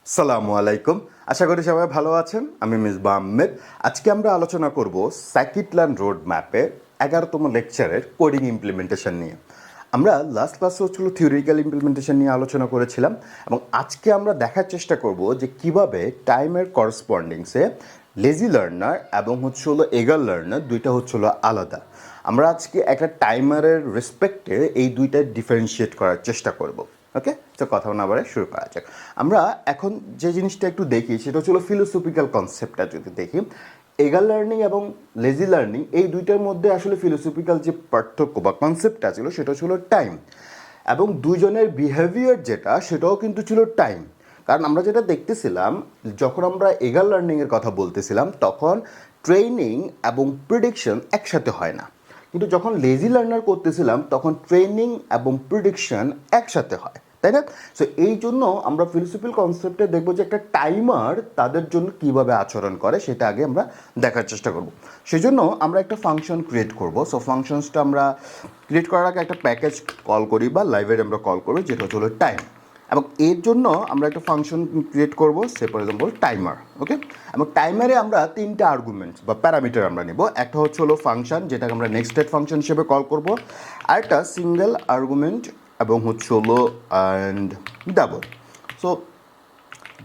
সালামু আলাইকুম। আশা করি সবাই ভালো আছেন। আমি মিসবাহ আহমেদ। আজকে আমরা আলোচনা করব সাইকিট-লার্ন রোড ম্যাপের 11তম লেকচারের কোডিং ইমপ্লিমেন্টেশন নিয়ে। আমরা লাস্ট ক্লাসে হচ্ছিল থিওরিক্যাল ইমপ্লিমেন্টেশন নিয়ে আলোচনা করেছিলাম এবং আজকে আমরা দেখার চেষ্টা করব যে কিভাবে টাইমের করসপন্ডিংসে লেজি লার্নার এবং এগার লার্নার দুইটা আলাদা। আমরা আজকে একটা টাইমারের রেসপেক্টে এই দুইটা ডিফারেন্সিয়েট করার চেষ্টা করব। ওকে, তো কথা না বাড়ে শুরু করা যাক। আমরা এখন যে জিনিসটা একটু দেখি সেটা ফিলোসফিক্যাল কনসেপ্টটা যদি দেখি, এগার লার্নিং এবং লেজি লার্নিং এই দুইটার মধ্যে আসলে ফিলোসফিক্যাল যে পার্থক্য বা কনসেপ্টটা ছিল সেটা ছিল টাইম, এবং দুজনের বিহেভিয়ার যেটা সেটাও কিন্তু ছিল টাইম। কারণ আমরা যেটা দেখতেছিলাম, যখন আমরা এগার লার্নিংয়ের কথা বলতেছিলাম তখন ট্রেনিং এবং প্রিডিকশন একসাথে হয় না, কিন্তু যখন লেজি লার্নার করতেছিলাম তখন ট্রেনিং এবং প্রিডিকশন একসাথে হয়, তাই না? সো এই জন্য আমরা ফিলোসফিক্যাল কনসেপ্টে দেখবো যে একটা টাইমার তাদের জন্য কিভাবে আচরণ করে সেটা আগে আমরা দেখার চেষ্টা করব। সেই জন্য আমরা একটা ফাংশন ক্রিয়েট করব। সো ফাংশনসটা আমরা ক্রিয়েট করার আগে একটা প্যাকেজ কল করি বা লাইব্রেরি আমরা কল করি, যেটা হলো টাইম। এবং এর জন্য আমরা একটা ফাংশন ক্রিয়েট করব, সে ফর এক্সাম্পল টাইমার। ওকে, এবং টাইমারে আমরা তিনটা আর্গুমেন্টস বা প্যারামিটার আমরা নেব। একটা হলো ফাংশন, যেটাকে আমরা নেক্সট স্টেট ফাংশন হিসেবে কল করব, আর একটা সিঙ্গেল আর্গুমেন্ট এবং অ্যান্ড ডাবল। সো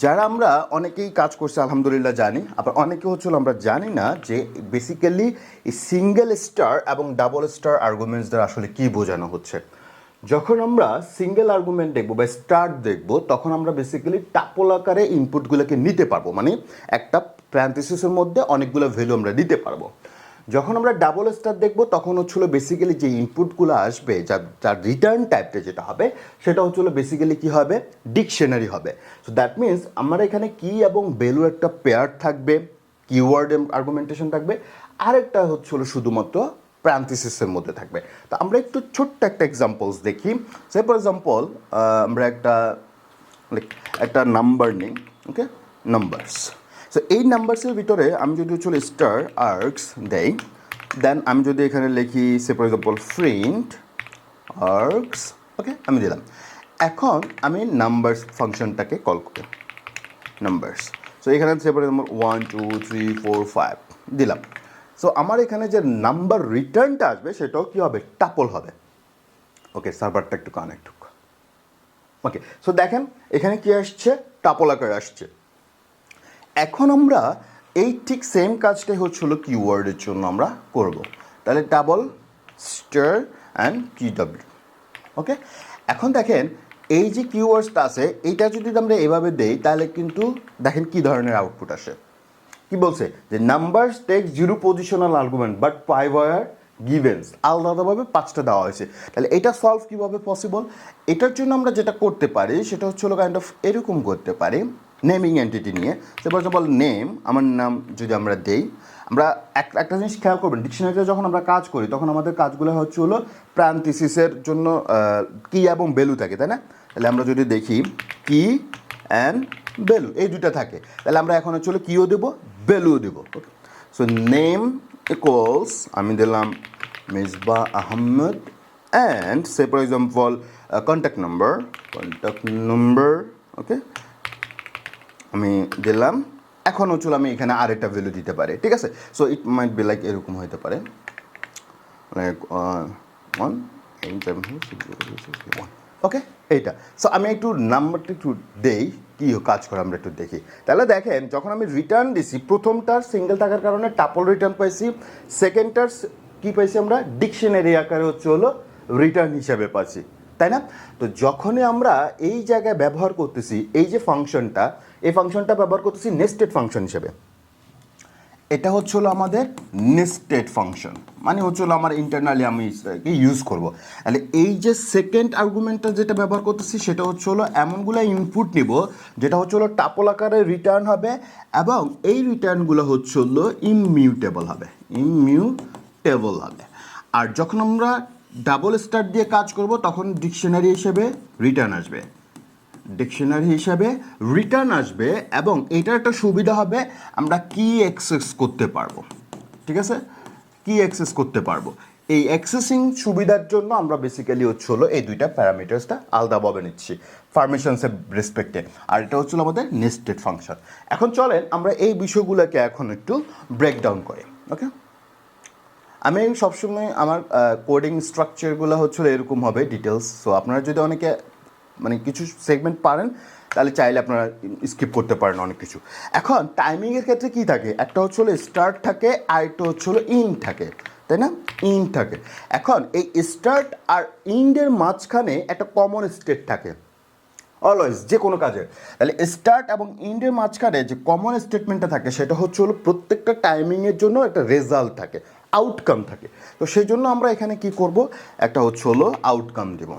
যারা আমরা অনেকেই কাজ করছে আলহামদুলিল্লাহ জানি, আবার অনেকে আমরা জানি না যে বেসিক্যালি এই সিঙ্গেল স্টার এবং ডাবল স্টার আর্গুমেন্টস দ্বারা আসলে কী বোঝানো হচ্ছে। যখন আমরা সিঙ্গেল আর্গুমেন্ট দেখবো বা স্টার দেখবো তখন আমরা বেসিক্যালি টাপল আকারে ইনপুটগুলোকে নিতে পারবো, মানে একটা প্যারেনথেসিসের মধ্যে অনেকগুলো ভ্যালু আমরা দিতে পারবো। যখন আমরা ডাবল স্টার দেখবো তখন বেসিক্যালি যে ইনপুটগুলো আসবে, যার রিটার্ন টাইপটা যেটা হবে সেটা বেসিক্যালি কী হবে, ডিকশনারি হবে। সো দ্যাট মিনস আমার এখানে কি এবং ভ্যালু একটা পেয়ার থাকবে, কিওয়ার্ড আর্গুমেন্টেশন থাকবে, আরেকটা শুধুমাত্র প্যারেনথেসিসের মধ্যে থাকবে। তো আমরা একটু ছোট্ট একটা এক্সাম্পলস দেখি। সে ফর এক্সাম্পল আমরা একটা নাম্বার নিই। ওকে, নাম্বারস। সো এই নাম্বারসের ভিতরে আমি যদি স্টার আর্কস দেই, দেন আমি যদি এখানে লিখি সে ফর এক্সাম্পল প্রিন্ট আর্কস। ওকে, আমি দিলাম। এখন আমি নাম্বারস ফাংশনটাকে কল করি, নাম্বারস। সো এখানে সে ফর এক্সাম্পল 1 2 3 4 5 দিলাম। সো আমার এখানে যে নাম্বার রিটার্নটা আসবে সেটাও কী হবে, টাপল হবে। ওকে, সার্ভারটা একটু কানেক্ট হোক। ওকে, সো দেখেন এখানে কি আসছে, টাপল আকারে আসছে। এখন আমরা এই ঠিক সেম কাজটাই কিওয়ার্ডের জন্য আমরা করব। তাহলে ডাবল স্টার অ্যান্ড কিডব্লিউ। ওকে, এখন দেখেন এই যে কিওয়ার্ডসটা আছে এইটা যদি আমরা এভাবে দেই তাহলে কিন্তু দেখেন কি ধরনের আউটপুট আসে। কি বলছে যে numbers take zero positional argument but 5 were given, আলাদাভাবে 5টা দেওয়া হয়েছে। তাহলে এটা সলভ কীভাবে পসিবল? এটার জন্য আমরা যেটা করতে পারি সেটা কাইন্ড অফ এরকম করতে পারি, নেমিং এন্টিটি নিয়ে। সে ফর এক্সাম্পল নেম, আমার নাম যদি আমরা দেই, আমরা একটা জিনিস খেয়াল করবেন, ডিকশনারিতে যখন আমরা কাজ করি তখন আমাদের কাজগুলো প্যারেনথেসিসের জন্য কি এবং ভ্যালু থাকে, তাই না? তাহলে আমরা যদি দেখি কি অ্যান্ড ভ্যালু এই দুইটা থাকে, তাহলে আমরা এখন কিও দেবো, ভ্যালুও দেবো। ওকে, সো নেম ইকুয়ালস আমি দিলাম Misbah Ahmed and say for example contact number. Okay, আমি দিলাম। এখন আমি এখানে আরেকটা ভ্যালু দিতে পারি, ঠিক আছে? So it might be like এরকম হতে পারে, লাইক 1 ওকে, এইটা। সো আমি একটু নাম্বারটা একটু দেই, কী কাজ করে আমরা একটু দেখি। তাহলে দেখেন যখন আমি রিটার্ন দিছি, প্রথমটার সিঙ্গেল থাকার কারণে টাপল রিটার্ন পাইছি, সেকেন্ডটার কী পাইছি আমরা, ডিকশনারি আকারে রিটার্ন হিসাবে পাচ্ছি, তাই না? তো যখনই আমরা এই জায়গায় ব্যবহার করতেছি এই যে ফাংশনটা, এই ফাংশনটা ব্যবহার করতেছি নেস্টেড ফাংশন হিসেবে। এটা আমাদের নেস্টেড ফাংশন, মানে আমার ইন্টারনালি আমি ইউজ করব। তাহলে এই যে সেকেন্ড আর্গুমেন্টটা যেটা ব্যবহার করতেছি সেটা এমনগুলো ইনপুট নিব যেটা টাপল আকারে রিটার্ন হবে, এবং এই রিটার্নগুলো ইমিউটেবল হবে, আর যখন আমরা ডাবল স্টার দিয়ে কাজ করব তখন ডিকশনারি হিসেবে রিটার্ন আসবে, এবং এটার একটা সুবিধা হবে আমরা কি অ্যাক্সেস করতে পারবো, ঠিক আছে? কি অ্যাক্সেস করতে পারবো। এই অ্যাক্সেসিং সুবিধার জন্য আমরা বেসিক্যালি হলো এই দুইটা প্যারামিটার্সটা আলাদাভাবে নিচ্ছি ফার্মেশনসের রেসপেক্টে, আর এটা হচ্ছিল আমাদের নেস্টেড ফাংশন। এখন চলেন আমরা এই বিষয়গুলোকে এখন একটু ব্রেকডাউন করি। ওকে, আমি সবসময় আমার কোডিং স্ট্রাকচারগুলো হচ্ছিল এরকম হবে ডিটেলস। সো আপনারা যদি অনেকে মানে কিছু সেগমেন্ট পারেন তাহলে চাইলে আপনারা স্কিপ করতে পারেন অনেক কিছু। এখন টাইমিংয়ের ক্ষেত্রে কী থাকে, একটা হচ্ছিল স্টার্ট থাকে আর একটা হচ্ছিল ইন থাকে, তাই না? ইন থাকে। এখন এই স্টার্ট আর ইন্ডের মাঝখানে একটা কমন স্টেট থাকে অলওয়েজ যে কোনো কাজে। তাহলে স্টার্ট এবং ইন্ডের মাঝখানে যে কমন স্টেটমেন্টটা থাকে সেটা হচ্ছে হলো প্রত্যেকটা টাইমিংয়ের জন্য একটা রেজাল্ট থাকে, আউটকাম থাকে। তো সেই জন্য আমরা এখানে কি করব, একটা হচ্ছে হলো আউটকাম দেব।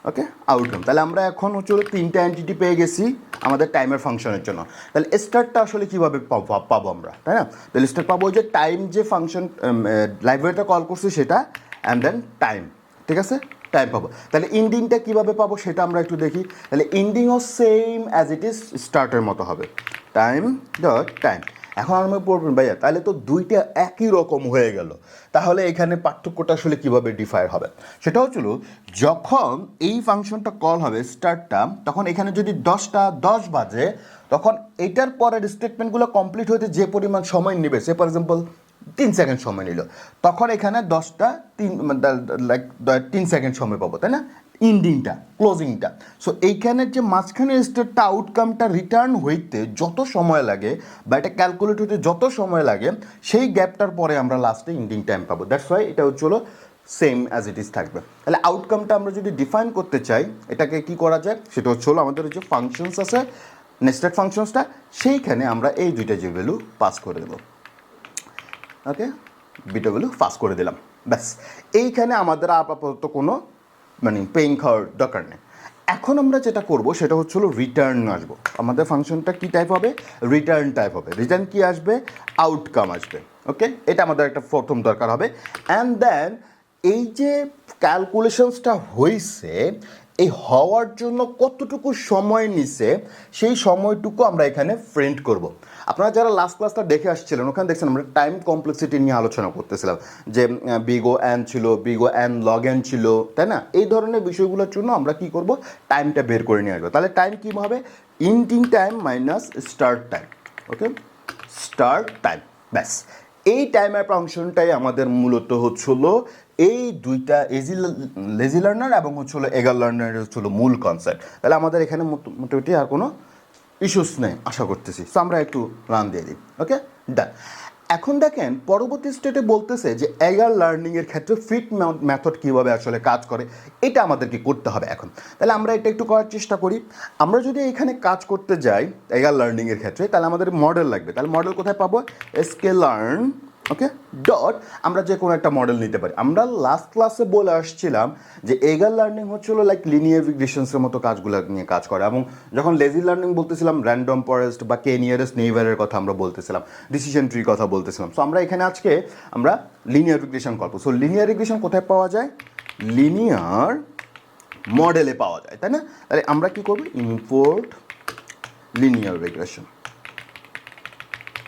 ওকে, আউটকাম। তাহলে আমরা এখন হচ্ছে হলো তিনটা এন্টিটি পেয়ে গেছি আমাদের টাইমের ফাংশনের জন্য। তাহলে স্টার্টটা আসলে কীভাবে পাবো আমরা, তাই না? তাহলে স্টার্ট পাবো যে টাইম যে ফাংশন লাইব্রেরিটা কল করছি সেটা, অ্যান্ড দেন টাইম, ঠিক আছে? টাইম পাবো। তাহলে ইন্ডিংটা কীভাবে পাবো সেটা আমরা একটু দেখি। তাহলে ইন্ডিংও সেম অ্যাজ ইট ইজ স্টার্টের মতো হবে, টাইম ডট টাইম। এখন আমি পড়বেন ভাইয়া তাহলে তো দুইটা একই রকম হয়ে গেল, তাহলে এখানে পার্থক্যটা আসলে কীভাবে ডিফায়ার হবে? সেটা হচ্ছিল যখন এই ফাংশনটা কল হবে স্টার্টটা, তখন এখানে যদি 10 বাজে তখন এটার পরের স্টেটমেন্টগুলো কমপ্লিট হতে যে পরিমাণ সময় নেবে, সে ফর এক্সাম্পল 3 সেকেন্ড সময় নিল, তখন এখানে 3 সেকেন্ড সময় পাবো, তাই না? ইন্ডিংটা, ক্লোজিংটা। সো এইখানের যে মাঝখানের স্টেটটা আউটকামটা রিটার্ন হইতে যত সময় লাগে বা এটা ক্যালকুলেট হতে যত সময় লাগে সেই গ্যাপটার পরে আমরা লাস্টে ইন্ডিং টাইম পাবো। দ্যাটস ওয়াই এটা হচ্ছিল সেম অ্যাজ ইট ইজ থাকবে। তাহলে আউটকামটা আমরা যদি ডিফাইন করতে চাই এটাকে কি করা যায়, সেটা হচ্ছিল আমাদের যে ফাংশনস আছে নেস্টেড ফাংশনসটা, সেইখানে আমরা এই দুইটা যে ভ্যালু পাস করে দেবো। ওকে, বিটাগুলো পাস করে দিলাম, ব্যাস। এইখানে আমাদের আপাতত কোনো মানে পেইং খাওয়ার দরকার নেই। এখন আমরা যেটা করব সেটা হচ্ছে হলো রিটার্ন আসবো। আমাদের ফাংশনটা কী টাইপ হবে, রিটার্ন টাইপ হবে। রিটার্ন কি আসবে, আউটকাম আসবে। ওকে, এটা আমাদের একটা প্রথম দরকার হবে। অ্যান্ড দেন এই যে ক্যালকুলেশনসটা হয়েছে এই হওয়ার জন্য কতটুকু সময় নিছে সেই সময়টুকু আমরা এখানে প্রিন্ট করব। আপনারা যারা লাস্ট ক্লাসটা দেখে আসছিলেন ওখানে দেখছেন আমরা টাইম কমপ্লেক্সিটি নিয়ে আলোচনা করতেছিলাম, যে বিগ ও এন ছিল, big O N log N ছিল, তাই না? এই ধরনের বিষয়গুলোর জন্য আমরা কি করব, টাইমটা বের করে নিয়ে আসবো। তাহলে টাইম কী হবে, ইন্ডিং time minus start time. Okay, start time, ব্যাস। এই টাইমের ফাংশনটাই আমাদের মূলত হচ্ছিল এই দুইটা লেজি লার্নার এবং হচ্ছিল এগার লার্নারের হচ্ছিল মূল কনসেপ্ট। তাহলে আমাদের এখানে মোটামুটি আর কোনো ইস্যুস নেই আশা করতেছি। সো আমরা একটু রান দিয়ে দিই। ওকে, ডান। এখন দেখেন পরবর্তী স্টেটে বলতেছে যে এগার লার্নিংয়ের ক্ষেত্রে ফিট মেথড কীভাবে আসলে কাজ করে এটা আমাদেরকে করতে হবে এখন। তাহলে আমরা এটা একটু করার চেষ্টা করি। আমরা যদি এখানে কাজ করতে যাই এগার লার্নিংয়ের ক্ষেত্রে তাহলে আমাদের মডেল লাগবে। তাহলে মডেল কোথায় পাবো, sklearn। ওকে, ডট আমরা যে কোনো একটা মডেল নিতে পারি। আমরা লাস্ট ক্লাসে বলে আসছিলাম যে এগার লার্নিং হচ্ছিল লাইক লিনিয়ার রিগ্রেশনসের মতো কাজগুলো নিয়ে কাজ করে, এবং যখন লেজি লার্নিং বলতেছিলাম র্যান্ডম ফরেস্ট বা কে নিয়ারেস্ট নেইবারের কথা আমরা বলতেছিলাম, ডিসিশন ট্রির কথা বলতেছিলাম। সো আমরা এখানে আজকে আমরা লিনিয়ার রিগ্রেশন করবো। সো লিনিয়ার রিগ্রেশন কোথায় পাওয়া যায়, লিনিয়ার মডেলে পাওয়া যায়, তাই না? তাহলে আমরা কি করবো, ইম্পোর্ট লিনিয়ার রিগ্রেশন।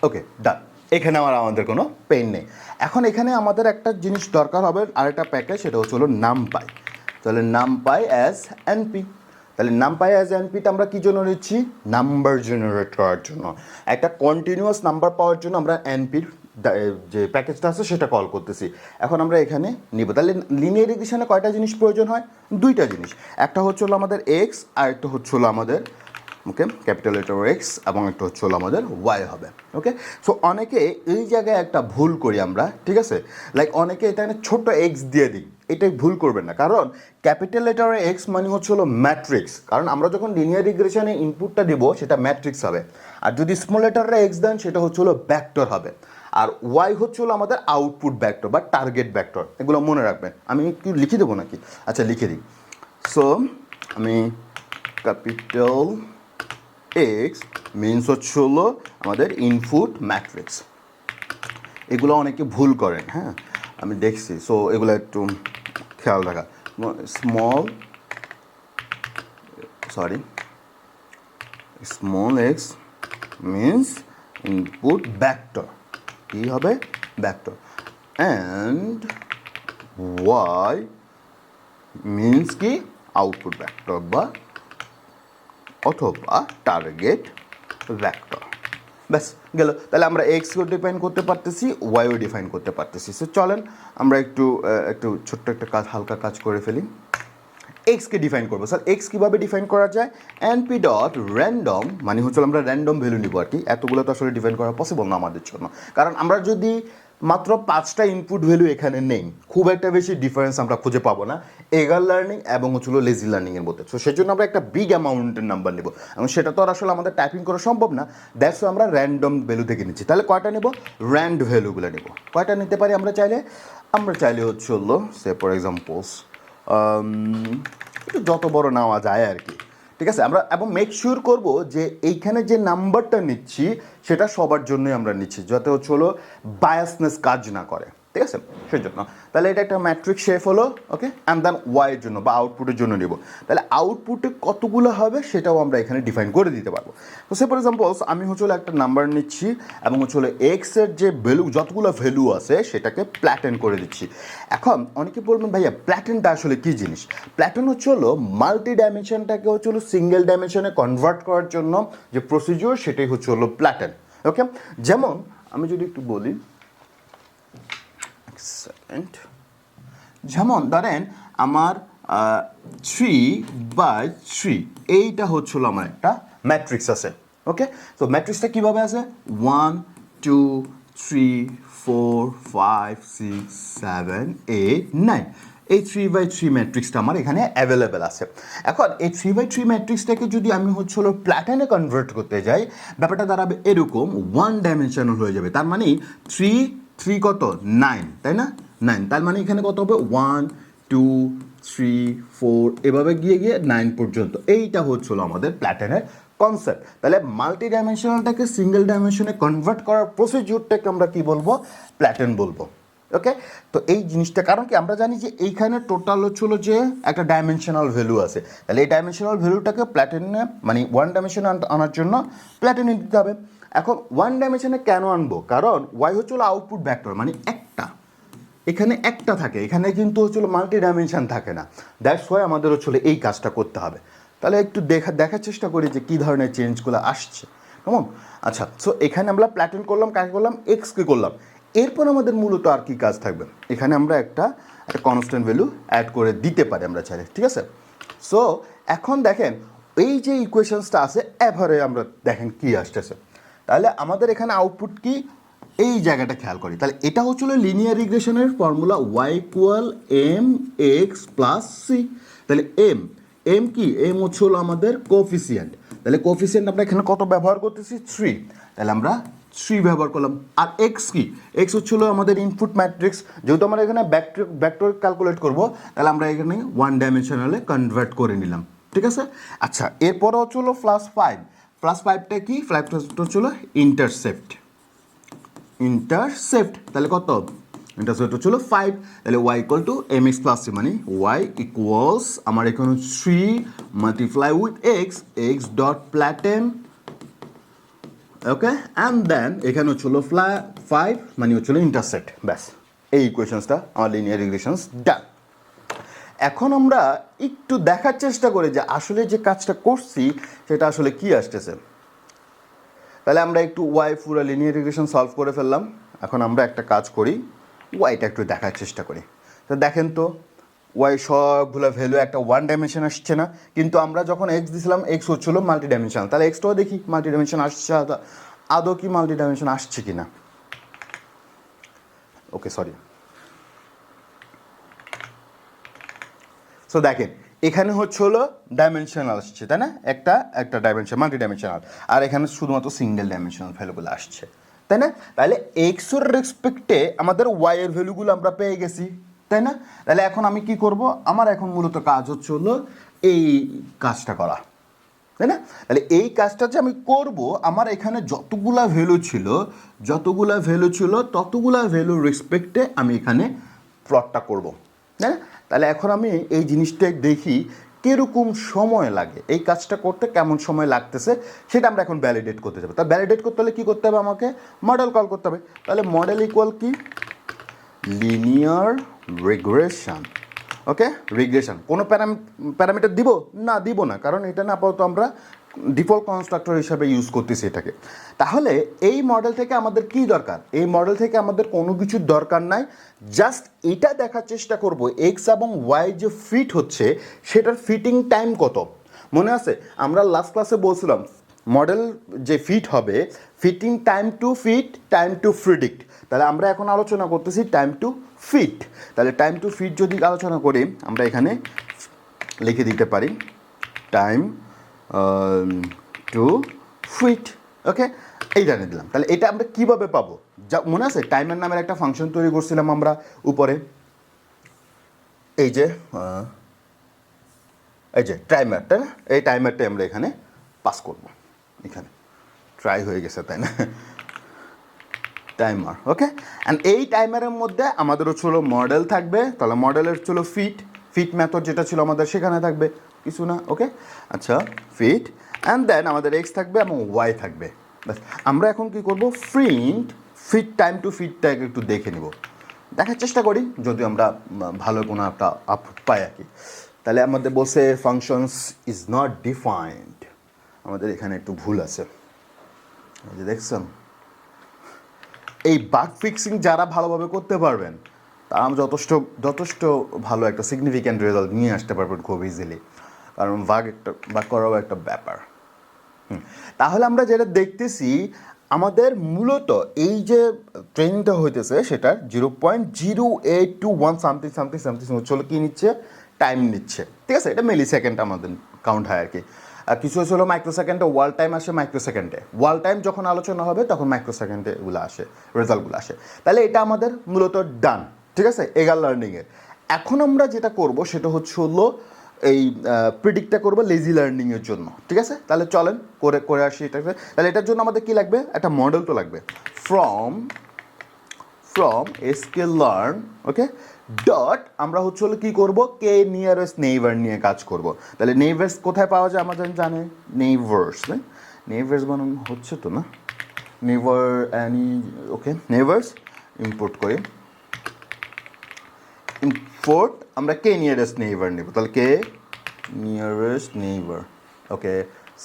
ওকে, ডান। এখানে আমাদের কোনো পেইন নেই। এখন এখানে আমাদের একটা জিনিস দরকার হবে, আরেকটা প্যাকেজ, সেটা হচ্ছে হলো নামপাই। তাহলে নামপাই অ্যাজ এনপি। তাহলে নামপাই অ্যাজ এনপিটা আমরা কী জন্য নিচ্ছি, নাম্বার জেনারেট করার জন্য। একটা কন্টিনিউয়াস নাম্বার পাওয়ার জন্য আমরা এনপির যে প্যাকেজটা আছে সেটা কল করতেছি। এখন আমরা এখানে নিব। তাহলে লিনিয়ার রিগ্রেশনে কয়টা জিনিস প্রয়োজন হয়, দুইটা জিনিস। একটা হচ্ছে হলো আমাদের এক্স আর একটা হচ্ছে হলো আমাদের ওকে ক্যাপিটাল লেটার এক্স, এবং একটা হচ্ছে হলো আমাদের ওয়াই হবে। ওকে, সো অনেকে এই জায়গায় একটা ভুল করি আমরা, ঠিক আছে? লাইক অনেকে এটা ছোট এক্স দিয়ে দিই, এটাই ভুল করবেন না। কারণ ক্যাপিটাল লেটারে এক্স মানে হচ্ছে হলো ম্যাট্রিক্স, কারণ আমরা যখন লিনিয়ার রিগ্রেশনে ইনপুটটা দিব সেটা ম্যাট্রিক্স হবে। আর যদি স্মল লেটারে এক্স দেন সেটা হচ্ছে হলো ভেক্টর হবে। আর ওয়াই হচ্ছে হলো আমাদের আউটপুট ভেক্টর বা টার্গেট ভেক্টর। এগুলো মনে রাখবেন। আমি একটু লিখে দেবো নাকি, আচ্ছা লিখে দিই। সো আমি ক্যাপিটাল এক্স মিনস হচ্ছে হলো আমাদের ইনপুট ম্যাট্রিক্স। এগুলো অনেকে ভুল করেন, হ্যাঁ আমি দেখছি। সো এগুলো একটু খেয়াল রাখা। Small X means input vector, কী হবে, ভেক্টর। অ্যান্ড ওয়াই মিনস কি আউটপুট ভেক্টর বা অথবা টার্গেট ভেক্টর। ব্যাস গেল। তাহলে আমরা এক্সও ডিফাইন করতে পারতেছি, ওয়াইও ডিফাইন করতে পারতেছি। সো চলেন আমরা একটু ছোট্ট একটা কাজ, হালকা কাজ করে ফেলি। এক্সকে ডিফাইন করবো। স্যার এক্স কীভাবে ডিফাইন করা যায়? এনপি ডট র্যান্ডম, মানে হচ্ছে আমরা র্যান্ডম ভ্যালু নিব আর কি। এতগুলো তো আসলে ডিফাইন করা পসিবল না আমাদের জন্য, কারণ আমরা যদি মাত্র 5টা ইনপুট ভ্যালু এখানে নেই, খুব একটা বেশি ডিফারেন্স আমরা খুঁজে পাবো না এগার লার্নিং এবং হচ্ছিল লেজি লার্নিংয়ের মধ্যে। সো সেজন্য আমরা একটা বিগ অ্যামাউন্টের নাম্বার নেব, এবং সেটা তো আর আসলে আমাদের টাইপিং করা সম্ভব না। দ্যাটস আমরা র্যান্ডম ভ্যালু থেকে নিচ্ছি। তাহলে কয়টা নেব? র্যান্ড ভ্যালুগুলো নেব। কয়টা নিতে পারি আমরা চাইলে? আমরা চাইলে হচ্ছে হলো সে ফর এক্সাম্পলস একটু যত বড় নেওয়া যায় আর কি, ঠিক আছে। আমরা এবং মেক শিওর করবো যে এইখানে যে নাম্বারটা নিচ্ছি সেটা সবার জন্যই আমরা নিচ্ছি, যাতে হচ্ছে হলো বায়াসনেস কাজ না করে, ঠিক আছে। সেই জন্য তাহলে এটা একটা ম্যাট্রিক্স শেপ হলো, ওকে। অ্যান্ড দেন ওয়াইয়ের জন্য বা আউটপুটের জন্য নিব। তাহলে আউটপুটে কতগুলো হবে সেটাও আমরা এখানে ডিফাইন করে দিতে পারবো। তো সে ফর এক্সাম্পলস আমি হচ্ছে একটা নাম্বার নিচ্ছি এবং হচ্ছে এক্সের যে ভ্যালু, যতগুলো ভ্যালু আছে সেটাকে প্ল্যাটেন করে দিচ্ছি। এখন অনেকে বলবেন ভাইয়া প্ল্যাটেনটা আসলে কী জিনিস? প্ল্যাটেন হচ্ছে হলো মাল্টি ডাইমেনশনটাকে হচ্ছে হলো সিঙ্গেল ডাইমেনশনে কনভার্ট করার জন্য যে প্রসিডিওর, সেটাই হচ্ছে হলো প্ল্যাটেন, ওকে। যেমন আমি যদি একটু বলি, সেকেন্ড, যেমন ধরেন আমার 3/3 এইটা হচ্ছিল আমার একটা ম্যাট্রিক্স আছে, ওকে। তো ম্যাট্রিক্সটা কীভাবে আছে? 1 2 3 4 5 6 7 8 9, এই 3/3 ম্যাট্রিক্সটা আমার এখানে অ্যাভেলেবেল আছে। এখন এই 3/3 ম্যাট্রিক্সটাকে যদি আমি হচ্ছে হলো প্ল্যাটেনে কনভার্ট করতে যাই, ব্যাপারটা দাঁড়াবে এরকম, 1 ডাইমেনশনাল হয়ে যাবে। তার মানে 3 কত? 9, তাই না? 9। তার মানে এখানে কত হবে? 1 2 3 4 এভাবে গিয়ে গিয়ে 9 পর্যন্ত। এইটা হচ্ছিল আমাদের প্ল্যাটেনের কনসেপ্ট। তাহলে মাল্টি ডাইমেনশনালটাকে সিঙ্গেল ডাইমেনশনে কনভার্ট করার প্রসিডিউরটাকে আমরা কি বলবো? প্ল্যাটেন বলবো, ওকে। তো এই জিনিসটা, কারণ কি আমরা জানি যে এইখানে টোটাল হচ্ছিল যে একটা ডাইমেনশনাল ভ্যালু আছে, তাহলে এই ডাইমেনশনাল ভ্যালুটাকে প্ল্যাটেনে মানে 1 ডাইমেনশনে আনার জন্য প্ল্যাটেনে দিতে হবে। এখন 1 ডাইমেনশনে কেন আনবো? কারণ ওয়াই হচ্ছিল আউটপুট ভেক্টর, মানে একটা, এখানে একটা থাকে, এখানে কিন্তু হচ্ছিল মাল্টি ডাইমেনশন থাকে না। দ্যাটস ওয়াই আমাদের হচ্ছিল এই কাজটা করতে হবে। তাহলে একটু দেখার চেষ্টা করি যে কী ধরনের চেঞ্জগুলো আসছে, কেমন? আচ্ছা, সো এখানে আমরা প্ল্যাটেন করলাম, কাকে করলাম? এক্সকে করলাম। এরপর আমাদের মূলত আর কি কাজ থাকবে? এখানে আমরা একটা কনস্ট্যান্ট ভ্যালু অ্যাড করে দিতে পারি আমরা চাইলে, ঠিক আছে। সো এখন দেখেন এই যে ইকুয়েশনসটা আছে, এভারে আমরা দেখেন কি আসতেছে। তাহলে আমাদের এখানে আউটপুট কি? এই জায়গাটা খেয়াল করি। তাহলে এটা হচ্ছিল লিনিয়ার রিগ্রেশনের ফর্মুলা y = mx + c। তাহলে এম কি? এম হচ্ছিল আমাদের কোফিসিয়েন্ট। তাহলে কোফিসিয়েন্ট আমরা এখানে কত ব্যবহার করতেছি? 3। তাহলে আমরা 3 ব্যবহার করলাম। আর এক্স কি? এক্স হচ্ছিল আমাদের ইনপুট ম্যাট্রিক্স। যেহেতু আমরা এখানে ভেক্টর ক্যালকুলেট করব, তাহলে আমরা এখানে 1 ডাইমেনশনালে কনভার্ট করে নিলাম, ঠিক আছে। আচ্ছা, এরপর হচ্ছিল +5। +5টা কি? 5টা হচ্ছিল ইন্টারসেপ্ট। তাহলে কত? ইন্টারসেপ্ট হচ্ছিল 5। তাহলে y = mx + c, মানে y ইকুয়ালস আমার এখানে 3 multiply with x dot flatten, okay. And then এখানে হচ্ছিল 5 মানে হচ্ছিল ইন্টারসেপ্ট। ব্যাস, এই ইকুয়েশনসটা আমার লিনিয়ার রিগ্রেশনস ডান। এখন আমরা একটু দেখার চেষ্টা করি যে আসলে যে কাজটা করছি সেটা আসলে কি আসতেছে। তাহলে আমরা একটু ওয়াই পুরো লিনিয়ার রিগ্রেশন সলভ করে ফেললাম। এখন আমরা একটা কাজ করি, ওয়াইটা একটু দেখার চেষ্টা করি। তো দেখেন তো ওয়াই সবগুলো ভ্যালু একটা 1 ডাইমেনশন আসছে না, কিন্তু আমরা যখন এক্স দিয়েছিলাম এক্স হচ্ছিলো মাল্টি ডাইমেনশনাল। তাহলে এক্সটাও দেখি মাল্টি ডাইমেনশন আসছে আদৌ কি মাল্টি ডাইমেনশন আসছে কি না। ওকে, সরি। সো দেখেন এখানে হচ্ছে হলো ডাইমেনশনাল আসছে, তাই না? একটা ডাইমেনশন মাল্টি ডাইমেনশনাল, আর এখানে শুধুমাত্র সিঙ্গেল ডাইমেনশনাল ভ্যালুগুলো আসছে, তাই না? তাহলে এক্সের রেসপেক্টে আমাদের ওয়াই এর ভ্যালুগুলো আমরা পেয়ে গেছি, তাই না? তাহলে এখন আমি কি করব? আমার এখন মূলত কাজ হচ্ছে হলো এই কাজটা করা, তাই না? তাহলে এই কাজটা যে আমি করব, আমার এখানে যতগুলা ভ্যালু ছিল ততগুলা ভ্যালুর রেসপেক্টে আমি এখানে প্লটটা করব, তাই না? তাহলে এখন আমি এই জিনিসটা দেখি কীরকম সময় লাগে, এই কাজটা করতে কেমন সময় লাগতেছে সেটা আমরা এখন ভ্যালিডেট করতে যাবো। তা ভ্যালিডেট করতে হলে কী করতে হবে? আমাকে মডেল কল করতে হবে। তাহলে মডেল ইকুয়াল কি? Linear regression. ওকে, রিগ্রেশন কোনো প্যারামিটার দিব না, দিব না, কারণ এটা না আপাতত আমরা ডিফল্ট কনস্ট্রাক্টর হিসাবে ইউজ করতেছি এটাকে। তাহলে এই মডেল থেকে আমাদের কি দরকার? এই মডেল থেকে আমাদের কোনো কিছুর দরকার নাই, জাস্ট এটা দেখার চেষ্টা করব এক্স এবং ওয়াই যে ফিট হচ্ছে সেটার ফিটিং টাইম কত। মনে আছে আমরা লাস্ট ক্লাসে বলছিলাম মডেল যে ফিট হবে, fitting time to fit, time to predict. তাহলে আমরা এখন আলোচনা করতেছি টাইম টু ফিট। তাহলে টাইম টু ফিট যদি আলোচনা করি, আমরা এখানে লিখে দিতে পারি টাইম টু ফিট। ওকে, এই জানিয়ে দিলাম। তাহলে এটা আমরা কীভাবে পাবো? যা মনে আছে টাইমের নামের একটা ফাংশন তৈরি করছিলাম আমরা উপরে, এই যে টাইমারটা না, এই টাইমারটাই আমরা এখানে পাস করব। এখানে ট্রাই হয়ে গেছে তাই না, টাইমার। ওকে, অ্যান্ড এই টাইমারের মধ্যে আমাদের হচ্ছিল মডেল থাকবে, তাহলে মডেলের হচ্ছিল ফিট মেথড যেটা ছিল আমাদের সেখানে থাকবে, কিছু না। ওকে, আচ্ছা ফিট, অ্যান্ড দেন আমাদের এক্স থাকবে এবং ওয়াই থাকবে। ব্যাস, আমরা এখন কি করব, ফিট টাইম টু ফিটটাকে একটু দেখে নিব, দেখার চেষ্টা করি যদি আমরা ভালো কোনো একটা আউটপুট পাই আর কি। তাহলে আমাদের বলছে ফাংশনস ইজ নট ডিফাইন্ড, আমাদের এখানে একটু ভুল আছে, এই যে দেখছেন। এই বাগ ফিক্সিং যারা ভালোভাবে করতে পারবেন তারা যথেষ্ট ভালো একটা সিগনিফিক্যান্ট রেজাল্ট নিয়ে আসতে পারবেন খুব ইজিলি, কারণ বাগ করাও একটা ব্যাপার। তাহলে আমরা যেটা দেখতেছি আমাদের মূলত এই যে ট্রেনিংটা হইতেছে সেটা 0.0821 সামথিং হচ্ছিল কি নিচ্ছে, টাইম নিচ্ছে, ঠিক আছে। এটা মিলি সেকেন্ড আমাদের কাউন্ট হয় আর কি। আর কিছু হচ্ছিল মাইক্রোসেকেন্ডে, ওয়াল টাইম আসে মাইক্রোসেকেন্ডে, ওয়াল টাইম যখন আলোচনা হবে তখন মাইক্রোসেকেন্ডে এগুলো আসে, রেজাল্টগুলো আসে। তাহলে এটা আমাদের মূলত ডান, ঠিক আছে, এগার লার্নিংয়ের। এখন আমরা যেটা করব সেটা হলো এই প্রিডিক্টটা করবো লেজি লার্নিংয়ের জন্য, ঠিক আছে। তাহলে চলেন করে আসি এটাকে। তাহলে এটার জন্য আমাদের কি লাগবে, একটা মডেল তো লাগবে। ফ্রম sklearn, ওকে, ডট আমরা হলো কি করব, কে নিয়ারেস্ট নেইবার নিয়ে কাজ করব। তাহলে নেইবার্স কোথায় পাওয়া যায় আমাদের জানে, নেইবার্স বানানো হচ্ছে তো না, ওকে, নেইবার্স ইম্পোর্ট করি, ইম্পোর্ট আমরা কে নিয়ারেস্ট নেইবার নেব। তাহলে কে নিয়ারেস্ট নেইবার, ওকে,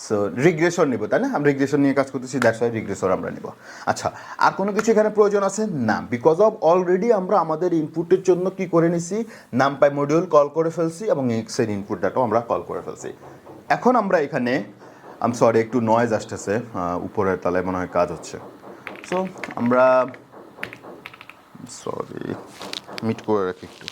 সো রিগ্রেশন নেব, তাই না, আমরা রিগ্রেশন নিয়ে কাজ করতেছি, দ্যাটস ওয়াই রিগ্রেশন আমরা নেব। আচ্ছা, আর কোনো কিছু এখানে প্রয়োজন আছে না, বিকজ অফ অলরেডি আমরা আমাদের ইনপুটের জন্য কি করে নিছি, নামপাই মডিউল কল করে ফেলছি এবং এক্সের ইনপুট ডাটাও আমরা কল করে ফেলছি। এখন আমরা এখানে সরি একটু নয়েজ আসতেছে উপরের তলায়, মনে হয় কাজ হচ্ছে। সো আমরা সরি মিট করে রাখি একটু।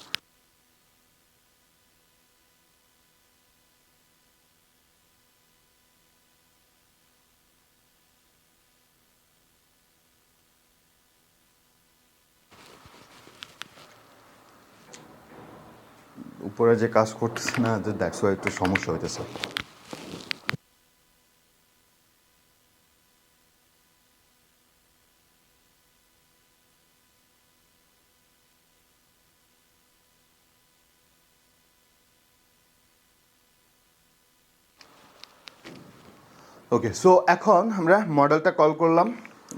উপরে যে কাজ করতেছে না, দ্যাটস ওয়াই একটু সমস্যা হইতেছে। ওকে, সো এখন আমরা মডেলটা কল করলাম,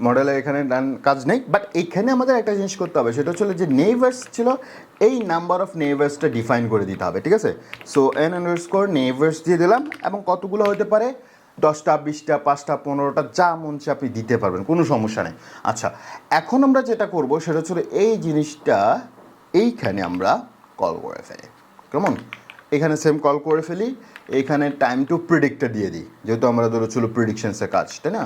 মডেলে এখানে কাজ নেই, বাট এইখানে আমাদের একটা জিনিস করতে হবে, সেটা হচ্ছে যে নেইবার্স ছিল, এই নাম্বার অফ নেইবার্সটা ডিফাইন করে দিতে হবে, ঠিক আছে। সো n_, নেইবার্স দিয়ে দিলাম, এবং কতগুলো হতে পারে, 10টা 20টা 5টা 15টা যা মন চায় আপনি দিতে পারবেন, কোনো সমস্যা নেই। আচ্ছা, এখন আমরা যেটা করব সেটা হচ্ছে এই জিনিসটা এইখানে আমরা কল করে ফেলি, কেমন, এখানে সেম কল করে ফেলি, এইখানে টাইম টু প্রিডিক্টটা দিয়ে দিই, যেহেতু আমরা ধরো ছিল প্রিডিকশনসের কাজ, তাই না।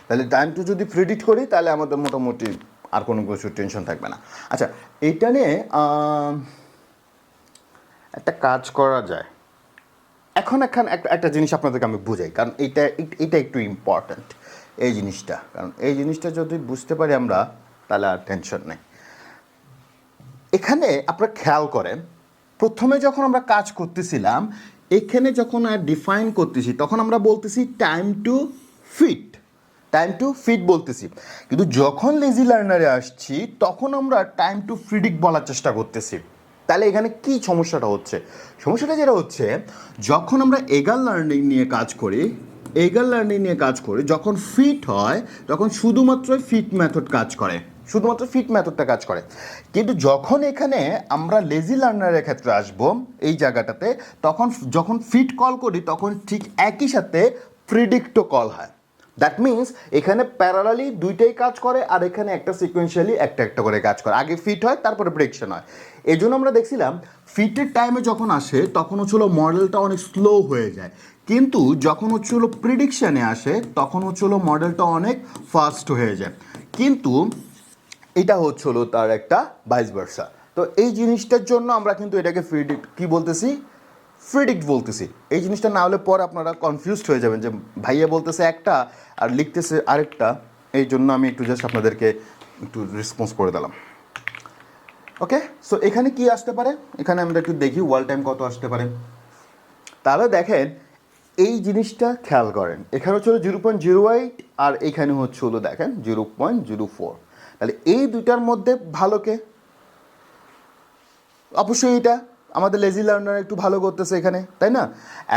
তাহলে টাইম টু যদি প্রিডিক্ট করি তাহলে আমাদের মোটামুটি আর কোনো কিছু টেনশন থাকবে না। আচ্ছা, এইটা নিয়ে একটা কাজ করা যায়। এখন একটা জিনিস আপনাদেরকে আমি বুঝাই, কারণ এটা একটু ইম্পর্ট্যান্ট এই জিনিসটা, কারণ এই জিনিসটা যদি বুঝতে পারি আমরা তাহলে আর টেনশন নেই। এখানে আপনারা খেয়াল করেন, প্রথমে যখন আমরা কাজ করতেছিলাম এখানে যখন ডিফাইন করতেছি তখন আমরা বলতেছি টাইম টু ফিট বলতেছি, কিন্তু যখন লেজি লার্নারে আসছি তখন আমরা টাইম টু প্রিডিক্ট বলার চেষ্টা করতেছি। তাহলে এখানে কি সমস্যাটা হচ্ছে, সমস্যাটা যেটা হচ্ছে যখন আমরা এগার লার্নিং নিয়ে কাজ করি, যখন ফিট হয় তখন শুধুমাত্র ফিট মেথড কাজ করে, শুধুমাত্র ফিট মেথডটা কাজ করে। কিন্তু যখন এখানে আমরা লেজি লার্নারের ক্ষেত্রে আসব এই জায়গাটাতে, তখন যখন ফিট কল করি তখন ঠিক একই সাথে প্রিডিক্টও কল হয়। দ্যাট মিনস এখানে প্যারালালি দুইটাই কাজ করে, আর এখানে একটা সিকোয়েন্সিয়ালি একটা একটা করে কাজ করে। আগে ফিট হয়, তারপরে প্রেডিকশন হয়। এই জন্য আমরা দেখছিলাম ফিটের টাইমে যখন আসে তখন হচ্ছিল মডেলটা অনেক স্লো হয়ে যায়, কিন্তু যখন হচ্ছিল প্রিডিকশানে আসে তখন হচ্ছিল মডেলটা অনেক ফাস্ট হয়ে যায়। কিন্তু এটা হচ্ছিল তার একটা ভাইস ভার্সা। তো এই জিনিসটার জন্য আমরা কিন্তু এটাকে কি বলতেছি, প্রিডিক্ট বলতেছি। এই জিনিসটা না হলে পর আপনারা কনফিউজড হয়ে যাবেন যে ভাইয়া বলতেছে একটা আর লিখতেছে আরেকটা। এই জন্য আমি একটু জাস্ট আপনাদেরকে একটু রেসপন্স করে দিলাম। ওকে, সো এখানে কি আসতে পারে, এখানে আমরা একটু দেখি ওয়াল টাইম কত আসতে পারে। তাহলে দেখেন এই জিনিসটা খেয়াল করেন, এখানে হচ্ছে 0.08 আর এখানে হচ্ছে হলো দেখেন 0.04। তাহলে এই দুইটার মধ্যে ভালো কে? অবশ্যই এটা আমাদের লেজি লার্নার একটু ভালো করতেছে এখানে, তাই না?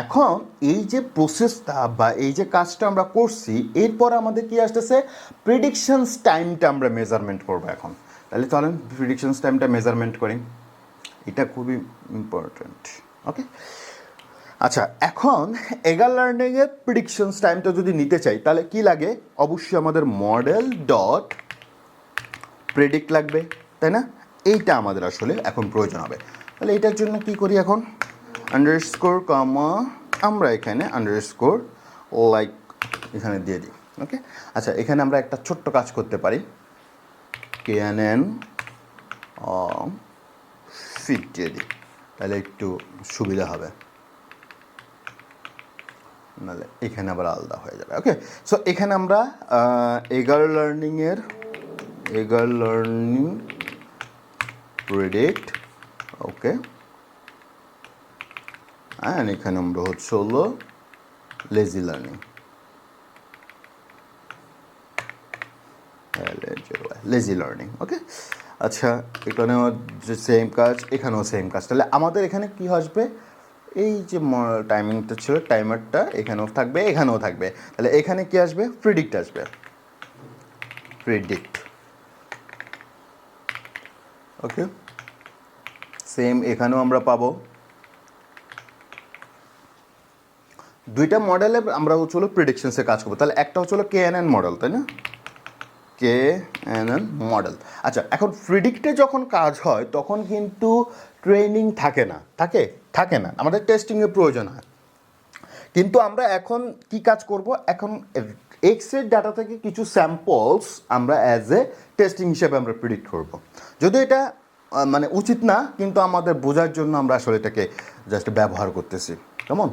এখন এই যে প্রসেসটা বা এই যে কাজটা আমরা করছি, এরপর আমাদের কি আসতেছে, প্রেডিকশনস টাইমটা আমরা মেজারমেন্ট করবো এখন। তাহলে চলেন প্রেডিকশনস টাইমটা মেজারমেন্ট করি, এটা খুবই ইম্পর্ট্যান্ট। ওকে, আচ্ছা, এখন এগার লার্নিংয়ের প্রেডিকশনস টাইমটা যদি নিতে চাই তাহলে কি লাগে, অবশ্যই আমাদের মডেল ডট প্রেডিক্ট লাগবে, তাই না? এইটা আমাদের আসলে এখন প্রয়োজন হবে। তাহলে এটার জন্য কি করি এখন, আন্ডারস্কোর কমা আমরা এখানে আন্ডারস্কোর লাইক এখানে দিয়ে দিই। ওকে, আচ্ছা, এখানে আমরা একটা ছোট্ট কাজ করতে পারি, KNN ফিট দিয়ে দিই, তাহলে একটু সুবিধা হবে, নাহলে এখানে আবার আলাদা হয়ে যাবে। ওকে, সো এখানে আমরা এগার লার্নিং প্রেডিক্ট, ওকে, অ্যান্ড এখানে আমরা হচ্ছে হলো লেজি লার্নিং, ওকে। আচ্ছা, এখানেও যে সেম কাজ, এখানেও সেম কাজ। তাহলে আমাদের এখানে কি আসবে, এই যে টাইমিংটা ছিল টাইমারটা এখানেও থাকবে, এখানেও থাকবে। তাহলে এখানে কি আসবে, প্রিডিক্ট আসবে, প্রিডিক্ট। ওকে, সেম এখানেও আমরা পাবো। দুইটা মডেলে আমরা হচ্ছে হলো প্রেডিকশনসে কাজ করবো। তাহলে একটা হচ্ছে হলো KNN মডেল, তাই না, KNN মডেল। আচ্ছা, এখন প্রিডিক্টে যখন কাজ হয় তখন কিন্তু ট্রেনিং থাকে না, থাকে না, আমাদের টেস্টিংয়ের প্রয়োজন হয়। কিন্তু আমরা এখন কি কাজ করব, এখন এক্সের ডাটা থেকে কিছু স্যাম্পলস আমরা অ্যাজ এ টেস্টিং হিসেবে আমরা প্রিডিক্ট করব। যদিও এটা মানে উচিত না, কিন্তু আমাদের বোঝার জন্য আমরা আসলে এটাকে জাস্ট ব্যবহার করতেছি। কেমন,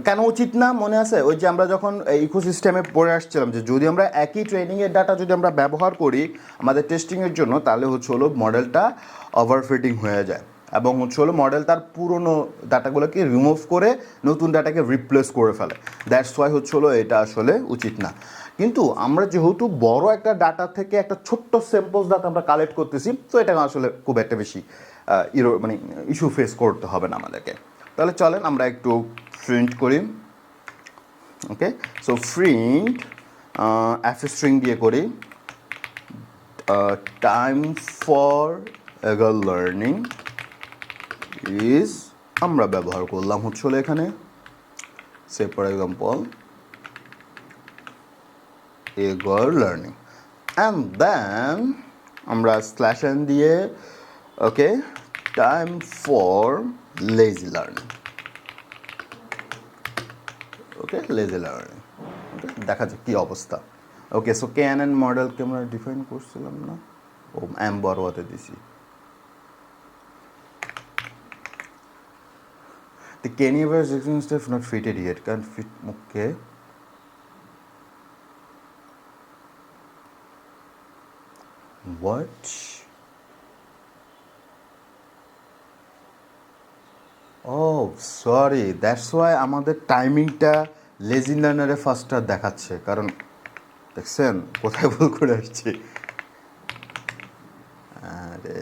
কেন উচিত না মনে আছে, ওই যে আমরা যখন ইকোসিস্টেমে পড়ে আসছিলাম যে যদি আমরা একই ট্রেনিংয়ের ডাটা যদি আমরা ব্যবহার করি আমাদের টেস্টিংয়ের জন্য, তাহলে হচ্ছে হলো মডেলটা ওভারফিটিং হয়ে যায় এবং হচ্ছে হলো মডেল তার পুরনো ডাটাগুলোকে রিমুভ করে নতুন ডাটাকে রিপ্লেস করে ফেলে। দ্যাটস ওয়াই হচ্ছে হলো এটা আসলে উচিত না। কিন্তু আমরা যেহেতু বড় একটা ডাটা থেকে একটা ছোট্ট স্যাম্পলস ডাটা আমরা কালেক্ট করতেছি, তো এটা আসলে খুব একটা বেশি মানে ইস্যু ফেস করতে হবে না আমাদেরকে। তাহলে চলেন আমরা একটু প্রিন্ট করি। ওকে, সো প্রিন্ট string দিয়ে করি, time for eager learning is, আমরা ব্যবহার করলাম হচ্ছে হলো এখানে say for example eager learning, and then আমরা /n দিয়ে okay time for lazy learning, okay, lazy learning. Okay, দেখা যাক কী অবস্থা। ওকে, সো KNN মডেলকে আমরা ডিফাইন করছিলাম না, ও এম বড় হাতে দিছি। The K-nearest existing step not fitted yet, can't fit, okay. What? Oh, sorry, that's why আমাদের টাইমিংটা লেজি লার্নারে ফাস্টার দেখাচ্ছে, কারণ দেখছেন কোথায় ভুল করে আসছি। আরে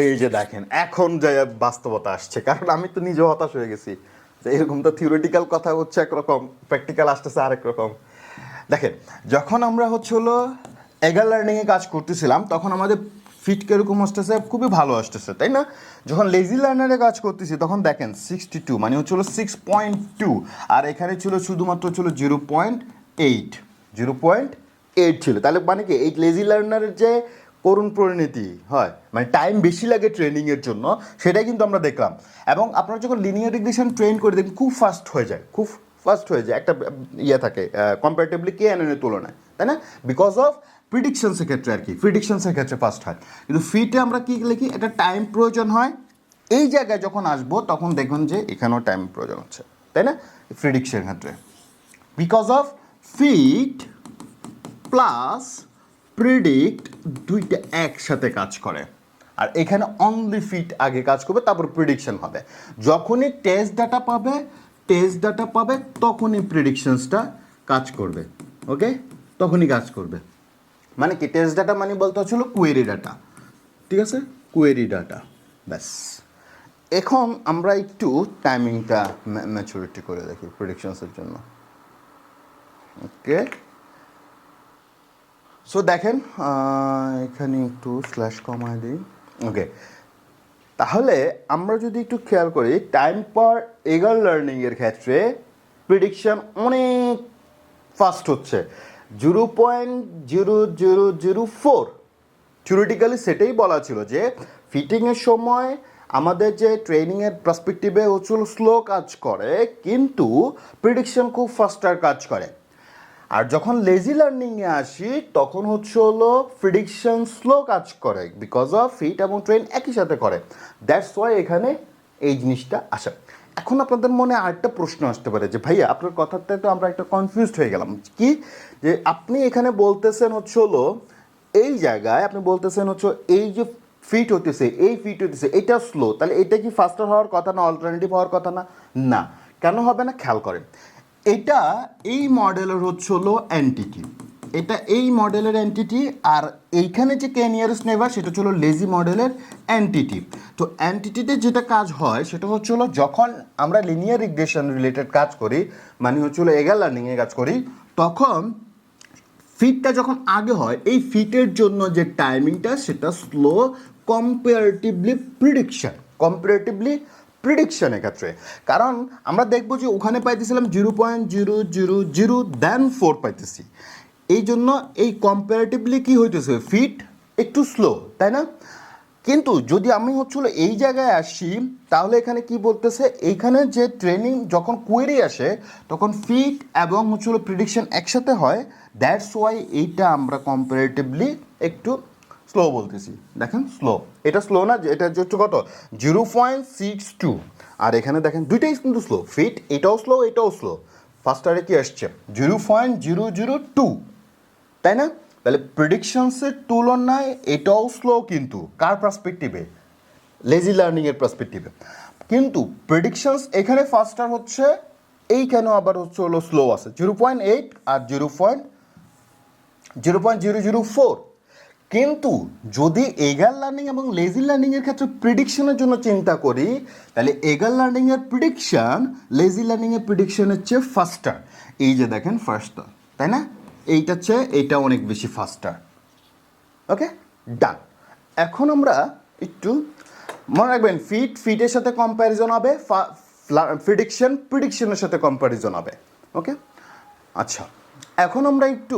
এই যে দেখেন এখন যে বাস্তবতা আসছে, কারণ আমি তো নিজেও হতাশ হয়ে গেছি যে এরকম তো থিওরিটিক্যাল কথা হচ্ছে একরকম, প্র্যাকটিক্যাল আসতেছে আরেক রকম। দেখেন যখন আমরা হচ্ছে হলো এগার লার্নিংয়ে কাজ করতেছিলাম তখন আমাদের ফিট কীরকম আসতেছে, খুবই ভালো আসতেছে, তাই না? যখন লেজি লার্নারে কাজ করতেছি তখন দেখেন 62 মানে হচ্ছে হলো 6.2, আর এখানে ছিল শুধুমাত্র ছিল 0.8, 0.8 ছিল। তাহলে মানে কি এই লেজি লার্নারের যে করুণ পরিণতি হয়, মানে টাইম বেশি লাগে ট্রেনিংয়ের জন্য, সেটাই কিন্তু আমরা দেখলাম। এবং আপনারা যখন লিনিয়ার রিগ্রেশন ট্রেন করে দেখবেন খুব ফাস্ট হয়ে যায়, খুব ফাস্ট হয়ে যায়, একটা ইয়ে থাকে কম্পারেটিভলি KNN-এর তুলনায়, তাই না? বিকজ অফ প্রিডিকশনসের ক্ষেত্রে আর কি, প্রিডিকশনসের ক্ষেত্রে ফাস্ট হয়। কিন্তু ফিটে আমরা কী লিখি, একটা টাইম প্রয়োজন হয়। এই জায়গায় যখন আসবো তখন দেখবেন যে এখানেও টাইম প্রয়োজন হচ্ছে, তাই না? প্রিডিকশনের ক্ষেত্রে because of fit plus predict দুইটা একসাথে কাজ করে, আর এখানে অনলি ফিট আগে কাজ করবে, তারপর প্রিডিকশন হবে। যখনই টেস্ট ডাটা পাবে তখনই প্রিডিকশনসটা কাজ করবে। ওকে, তখনই কাজ করবে। মানে কি টেস্ট ডাটা মানে বলতে হচ্ছিল কোয়েরি ডাটা, ঠিক আছে? কোয়েরি ডাটা, ব্যাস। এখন আমরা একটু টাইমিংটা ম্যাচুরিটি করে দেখি প্রেডিকশনসের জন্য। ওকে, সো দেখেন এখানে একটু স্ল্যাশ কমায় দিই। ওকে, তাহলে আমরা যদি একটু খেয়াল করি টাইম পার এগার লার্নিংয়ের ক্ষেত্রে প্রেডিকশন অনেক ফাস্ট হচ্ছে, 0.0004। থিওরিটিক্যালি সেটাই বলা ছিল যে ফিটিংয়ের সময় আমাদের যে ট্রেনিংয়ের পার্সপেক্টিভে হচ্ছে স্লো কাজ করে, কিন্তু প্রেডিকশন খুব ফাস্টার কাজ করে। আর যখন লেজি লার্নিংয়ে আসি তখন হচ্ছে হলো প্রেডিকশন স্লো কাজ করে, বিকজ অফ ফিট এবং ট্রেন একই সাথে করে। দ্যাটস ওয়াই এখানে এই জিনিসটা আসে। এখন আপনাদের মনে আরেকটা প্রশ্ন আসতে পারে যে ভাইয়া আপনার কথাতে তো আমরা একটা কনফিউজড হয়ে গেলাম, কি যে আপনি এখানে বলতেছেন হচ্ছে হলো এই জায়গায় আপনি বলতেছেন হচ্ছে এই যে ফিট হতেছে, এই ফিট হতেছে, এটা স্লো, তাহলে এটা কি ফাস্টার হওয়ার কথা না, অল্টারনেটিভ হওয়ার কথা না? না, কেন হবে না খেয়াল করেন। এটা এই মডেলের হচ্ছে হলো এন্টিটি, এটা এই মডেলের এন্টিটি, আর এইখানে যে নিয়ারেস্ট নেইবার সেটা হলো লেজি মডেলের এন্টিটি। তো এন্টিটিতে যেটা কাজ হয় সেটা হচ্ছে হলো যখন আমরা লিনিয়ার রিগ্রেশন রিলেটেড কাজ করি, মানে হচ্ছে হলো এগার লার্নিংয়ে কাজ করি, তখন ফিটটা যখন আগে হয় এই ফিটের জন্য যে টাইমিংটা সেটা স্লো কম্পারেটিভলি প্রিডিকশনের ক্ষেত্রে। কারণ আমরা দেখবো যে ওখানে পাইতেছিলাম 0.0004 পাইতেছি, এই জন্য এই কম্পারেটিভলি কী হইতেছে ফিট একটু স্লো, তাই না? কিন্তু যদি আমি হচ্ছিল এই জায়গায় আসি তাহলে এখানে কি বলতেছে, এইখানে যে ট্রেনিং যখন কোয়েরি আসে তখন ফিট এবং হচ্ছিল প্রিডিকশন একসাথে হয়। দ্যাটস ওয়াই এইটা আমরা কম্পারেটিভলি একটু স্লো বলতেছি। দেখেন স্লো, এটা স্লো না, এটা হচ্ছে কত 0.62, আর এখানে দেখেন দুইটাই কিন্তু স্লো, ফিট এটাও স্লো এটাও স্লো। ফার্স্টারে কি আসছে 0.002, তাই না? তাহলে প্রেডিকশনসের তুলনায় এটাও স্লো, কিন্তু কার পার্সপেক্টিভে, লেজি লার্নিংয়ের পার্সপেক্টিভে। কিন্তু প্রেডিকশনস এখানে ফাস্টার হচ্ছে, এইখানেও আবার হচ্ছে হলো স্লো আছে 0.8 আর 0.004। কিন্তু যদি এগার লার্নিং এবং লেজি লার্নিংয়ের ক্ষেত্রে প্রিডিকশনের জন্য চিন্তা করি, তাহলে এগার লার্নিংয়ের প্রিডিকশন লেজি লার্নিংয়ের প্রিডিকশনের চেয়ে ফাস্টার। এই যে দেখেন ফাস্টার, তাই না? এইটার চেয়ে এইটা অনেক বেশি ফাস্টার। ওকে, ডান। এখন আমরা একটু মনে রাখবেন ফিটের সাথে কম্প্যারিজন হবে, প্রিডিকশনের সাথে কম্প্যারিজন হবে। ওকে, আচ্ছা, এখন আমরা একটু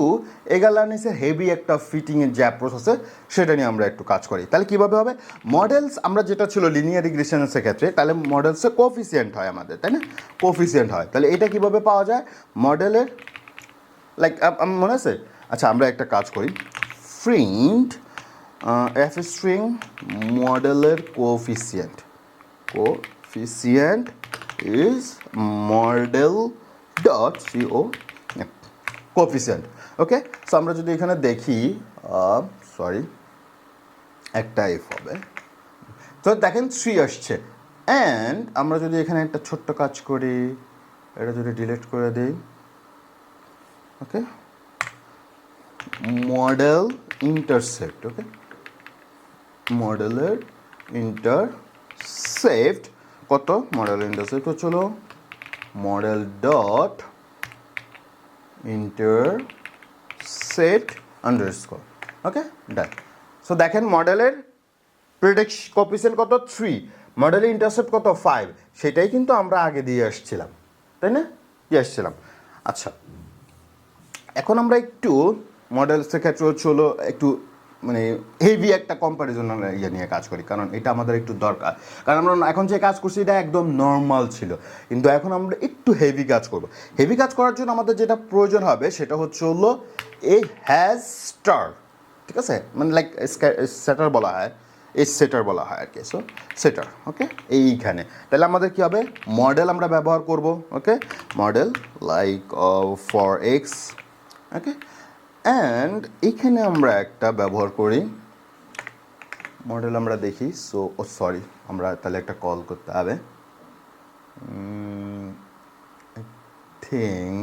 এগার লার্নিংসের হেভি একটা ফিটিংয়ের যে অ্যাপ্রোচ আছে সেটা নিয়ে আমরা একটু কাজ করি। তাহলে কীভাবে হবে, মডেলস আমরা যেটা ছিল লিনিয়ার রিগ্রেশনের ক্ষেত্রে, তাহলে মডেলসে কোফিসিয়েন্ট হয় আমাদের, তাই না? কোফিসিয়েন্ট হয়, তাহলে এটা কীভাবে পাওয়া যায় মডেলের, লাইক মনে আছে? আচ্ছা, আমরা একটা কাজ করি, প্রিন্ট এফ স্ট্রিং মডেলের কোফিসিয়েন্ট ইজ মডেল ডট সিও কোফিসিয়েন্ট। ওকে, সো আমরা যদি এখানে দেখি, সরি একটা এফ হবে, তো দেখেন 3 আসছে। অ্যান্ড আমরা যদি এখানে একটা ছোট্ট কাজ করি, এটা যদি ডিলিট করে দিই, ওকে, মডেল ইন্টারসেপ্ট, ওকে, মডেলের ইন্টারসেপ্ট কত, মডেল ইন্টারসেপ্ট হচ্ছিল model dot intercept set underscore, okay done. So দেখেন মডেলের প্রেডিক্ট কোএফিসিয়েন্ট কত 3, মডেলের ইন্টারসেপ্ট কত 5, সেটাই কিন্তু আমরা আগে দিয়ে আসছিলাম, তাই না? দিয়ে আসছিলাম। আচ্ছা, এখন আমরা একটু মডেলসের ক্ষেত্রে হলো একটু মানে হেভি একটা কম্প্যারিজন ইয়ে নিয়ে কাজ করি, কারণ এটা আমাদের একটু দরকার। কারণ আমরা এখন যে কাজ করছি এটা একদম নর্মাল ছিল, কিন্তু এখন আমরা একটু হেভি কাজ করব। হেভি কাজ করার জন্য আমাদের যেটা প্রয়োজন হবে সেটা হলো এ হ্যাজ স্টার, ঠিক আছে? মানে লাইক সেটার বলা হয়, এই সেটার বলা হয় আর কি। সো সেটার, ওকে, এইখানে তাহলে আমাদের কী হবে, মডেল আমরা ব্যবহার করব, okay, model like for X, okay, and এখানে আমরা একটা ব্যবহার করি মডেল, আমরা দেখি। সো ও সরি, আমরা তাহলে একটা কল করতে হবে, থিঙ্ক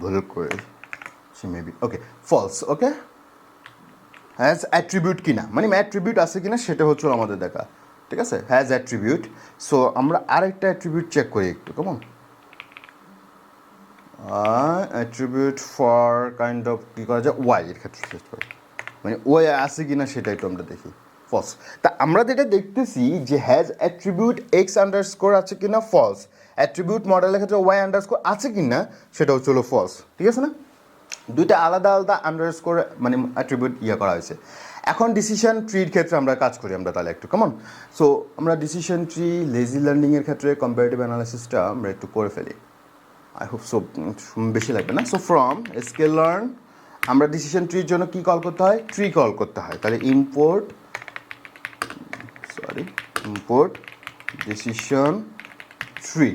ভুল করে maybe, okay, false, okay, has attribute কিনা, মানে অ্যাট্রিবিউট আছে কিনা সেটা হচ্ছে আমাদের দেখা, ঠিক আছে, হ্যাজ অ্যাট্রিবিউট। সো আমরা আরেকটা অ্যাট্রিবিউট চেক করি একটু, কেমন অ্যাট্রিবিউট ফর কাইন্ড অফ কী করা যায়, ওয়াই এর ক্ষেত্রে চেক করি, মানে ওয়াই আছে কিনা সেটা একটু আমরা দেখি, ফলস। তা আমরা যেটা দেখতেছি যে হ্যাজ অ্যাট্রিবিউট এক্স আন্ডারস্কোর আছে কিনা, ফলস। অ্যাট্রিবিউট মডেলের ক্ষেত্রে ওয়াই আন্ডারস্কোর আছে কিনা সেটা হলো ফলস, ঠিক আছে না? দুইটা আলাদা আলাদা আন্ডারস্কোর মানে অ্যাট্রিবিউট ইয়ে করা হয়েছে। এখন ডিসিশন ট্রির ক্ষেত্রে আমরা কাজ করি আমরা তাহলে একটু কেমন। সো আমরা ডিসিশন ট্রি লেজি লার্নিংয়ের ক্ষেত্রে কম্পারেটিভ অ্যানালাইসিসটা আমরা একটু করে ফেলি, আই হোপ সো বেশি লাগবে না। সো ফ্রম স্কেল লার্ন আমরা ডিসিশন ট্রির জন্য কী কল করতে হয়, ট্রি কল করতে হয়। তাহলে ইম্পোর্ট ডিসিশন ট্রি,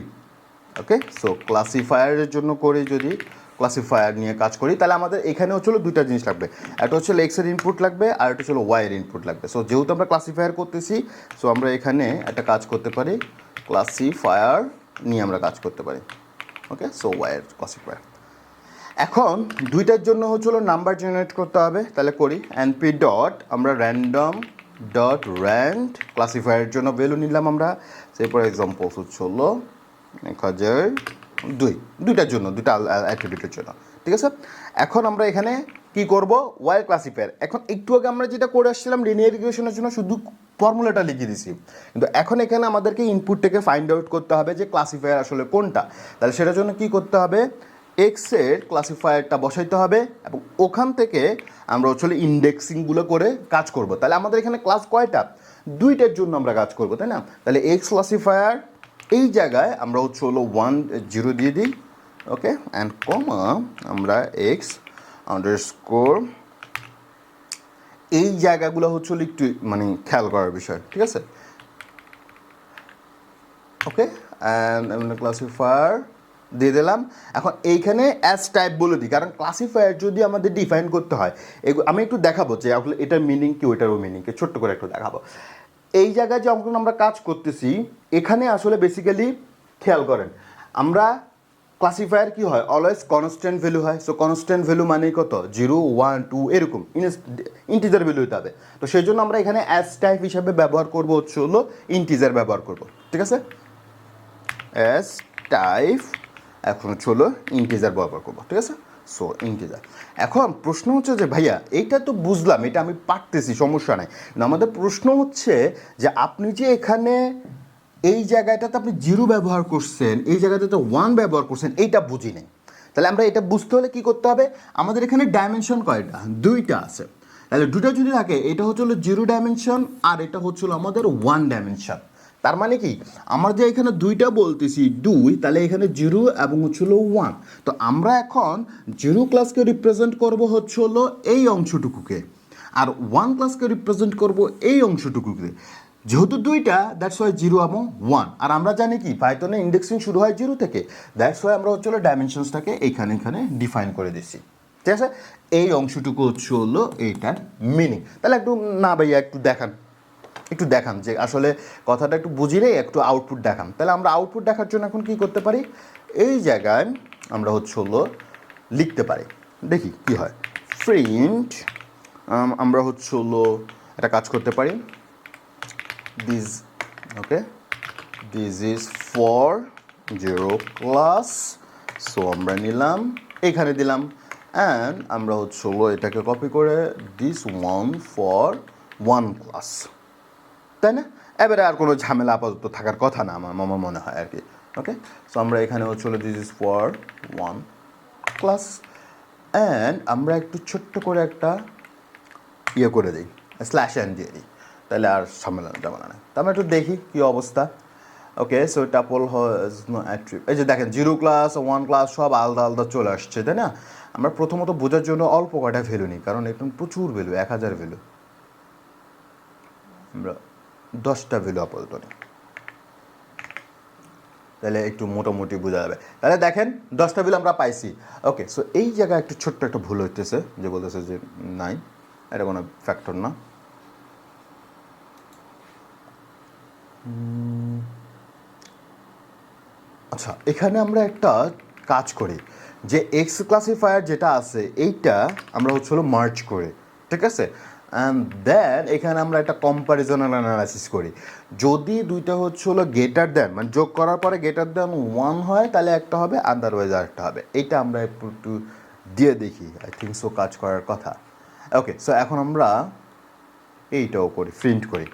ওকে। সো ক্লাসিফায়ারের জন্য করি, যদি ক্লাসিফায়ার নিয়ে কাজ করি তাহলে আমাদের এখানে হচ্ছিলো দুইটা জিনিস লাগবে, একটা হচ্ছে এক্সের ইনপুট লাগবে আর একটা হচ্ছে ওয়াইয়ের ইনপুট লাগবে। সো যেহেতু আমরা ক্লাসিফায়ার করতেছি, সো আমরা এখানে একটা কাজ করতে পারি, ক্লাসিফায়ার নিয়ে আমরা কাজ করতে পারি, ওকে। সো ওয়াইয়ের ক্লাসিফায়ার। এখন দুইটার জন্য হচ্ছিলো নাম্বার জেনারেট করতে হবে, তাহলে করি এনপি ডট আমরা র্যান্ডম ডট র্যান্ড ক্লাসিফায়ারের জন্য ভ্যালু নিলাম আমরা, সেই ফর এক্সাম্পল হচ্ছিলো 1002, দুইটার জন্য, দুইটা অ্যাট্রিবিউটের জন্য, ঠিক আছে। এখন আমরা এখানে কি করব, ওয়াই ক্লাসিফায়ার। এখন একটু আগে আমরা যেটা করে আসছিলাম লিনিয়ার রিগ্রেশনের জন্য শুধু ফর্মুলাটা লিখে দিছি, কিন্তু এখন এখানে আমাদেরকে ইনপুট থেকে ফাইন্ড আউট করতে হবে যে ক্লাসিফায়ার আসলে কোনটা। তাহলে সেটার জন্য কি করতে হবে, এক্সের ক্লাসিফায়ারটা বসাইতে হবে এবং ওখান থেকে আমরা হচ্ছে ইন্ডেক্সিংগুলো করে কাজ করব। তাহলে আমাদের এখানে ক্লাস কয়টা, দুইটার জন্য আমরা কাজ করব, তাই না? তাহলে এক্স ক্লাসিফায়ার এই জায়গায় আমরা হলো 10 দিয়ে দিই, ওকে, অ্যান্ড কমা আমরা এক্স আন্ডারস্কোর, এই জায়গাগুলো হচ্ছিল একটু মানে খেয়াল করার বিষয়, ঠিক আছে, ওকে। অ্যান্ড আমরা ক্লাসিফায়ার দিয়ে দিলাম। এখন এইখানে অ্যাজ টাইপ বলে দিই, কারণ ক্লাসিফায়ার যদি আমাদের ডিফাইন করতে হয়, আমি একটু দেখাবো যে আসলে এটার মিনিং কি ওইটারও মিনিং কি, ছোট্ট করে একটু দেখাবো। এই জায়গায় যখন আমরা কাজ করতেছি এখানে আসলে বেসিক্যালি খেয়াল করেন, আমরা ক্লাসিফায়ার কি হয়, অলওয়েজ কনস্ট্যান্ট ভ্যালু হয়। সো কনস্ট্যান্ট ভ্যালু মানে কত, 0 1 2 এরকম ইন্টিজার ভ্যালু হতে হবে। তো সেই জন্য আমরা এখানে অ্যাজ টাইপ হিসাবে ব্যবহার করবো হলো ইন্টিজার ব্যবহার করব, ঠিক আছে, অ্যাজ টাইপ এখন হলো ইন্টিজার ব্যবহার করবো, ঠিক আছে। So integer. এখন প্রশ্ন হচ্ছে যে ভাইয়া এইটা তো বুঝলাম, এটা আমি পারতেছি, সমস্যা নাই, কিন্তু আমাদের প্রশ্ন হচ্ছে যে আপনি যে এখানে এই জায়গাটাতে আপনি 0 ব্যবহার করছেন, এই জায়গাটাতে 1 ব্যবহার করছেন, এইটা বুঝি নাই। তাহলে আমরা এটা বুঝতে হলে কী করতে হবে, আমাদের এখানে ডাইমেনশন কয়টা, দুইটা আছে। তাহলে দুটো যদি থাকে, এটা হচ্ছিল 0 ডাইমেনশন আর এটা হচ্ছিল আমাদের 1 ডাইমেনশন। তার মানে কি, আমরা যে এখানে দুইটা বলতেছি 2, তাহলে এখানে 0 এবং হচ্ছিল 1। তো আমরা এখন 0 ক্লাসকে রিপ্রেজেন্ট করব হচ্ছিল এই অংশটুকুকে, আর 1 ক্লাসকে রিপ্রেজেন্ট করব এই অংশটুকুকে। যেহেতু দুইটা, দ্যাটস ওয়াই 0 এবং 1। আর আমরা জানি কি পাইথনে ইন্ডেক্সিং শুরু হয় 0 থেকে, দ্যাটস ওয়াই আমরা হচ্ছিল ডাইমেনশনসটাকে এখানে ডিফাইন করে দিচ্ছি, ঠিক আছে। এই অংশটুকু হলো এইটার মিনিং। তাহলে একটু না ভাইয়া একটু দেখান যে আসলে কথাটা একটু বুঝিলে একটু আউটপুট দেখান। তাহলে আমরা আউটপুট দেখার জন্য এখন কি করতে পারি, এই জায়গায় আমরা হলো লিখতে পারি, দেখি কি হয়, প্রিন্ট আমরা হলো একটা কাজ করতে পারি, this, okay, this is for 0 class so আমরা নিলাম, এখানে দিলাম, অ্যান্ড আমরা হচ্ছে এটাকে কপি করে this one for one class, তাই না? এবারে আর কোনো ঝামেলা আপাতত থাকার কথা না আমার মনে হয় আর কি। ওকে, সো আমরা এখানে হচ্ছে this is for one class, and আমরা একটু ছোট্ট করে একটা ইয়ে করে দিই, স্ল্যাশ অ্যান্ড দিয়ে দিই, তাহলে আর ঝামেলা ঝামেলা না। তো আমরা একটু দেখি কী অবস্থা। Okay, so tuple has no attribute, এই যে দেখেন 0 ক্লাস 1 ক্লাস সব আলাদা আলাদা চলে আসছে, তাই না? আমরা প্রথমত বোঝার জন্য অল্প কয়টা ভ্যালু নিই, কারণ এখন প্রচুর ভ্যালু, 1000 ভ্যালু, আমরা 10টা ভ্যালু আপাতত নিই, তাহলে একটু মোটামুটি বোঝা যাবে। তাহলে দেখেন 10টা ভ্যালু আমরা পাইছি। ওকে, সো এই জায়গায় একটু ছোট্ট একটা ভুল হইতেছে, যে বলতেছে যে নাই, এটা কোনো ফ্যাক্টর না। আচ্ছা, এখানে আমরা একটা কাজ করি, যে এক্স ক্লাসিফায়ার যেটা আছে এইটা আমরা হচ্ছে মার্জ করি, ঠিক আছে? অ্যান্ড দেন এখানে আমরা একটা কম্প্যারিজনাল অ্যানালাইসিস করি। যদি দুইটা হচ্ছে গ্রেটার দেন, মানে যোগ করার পরে গ্রেটার দেন 1 হয়, তাহলে একটা হবে, আদারওয়াইজ আরেকটা হবে। এইটা আমরা একটু দিয়ে দেখি, আই থিঙ্ক সো কাজ করার কথা। ওকে, সো এখন আমরা এইটাও করি, প্রিন্ট করি,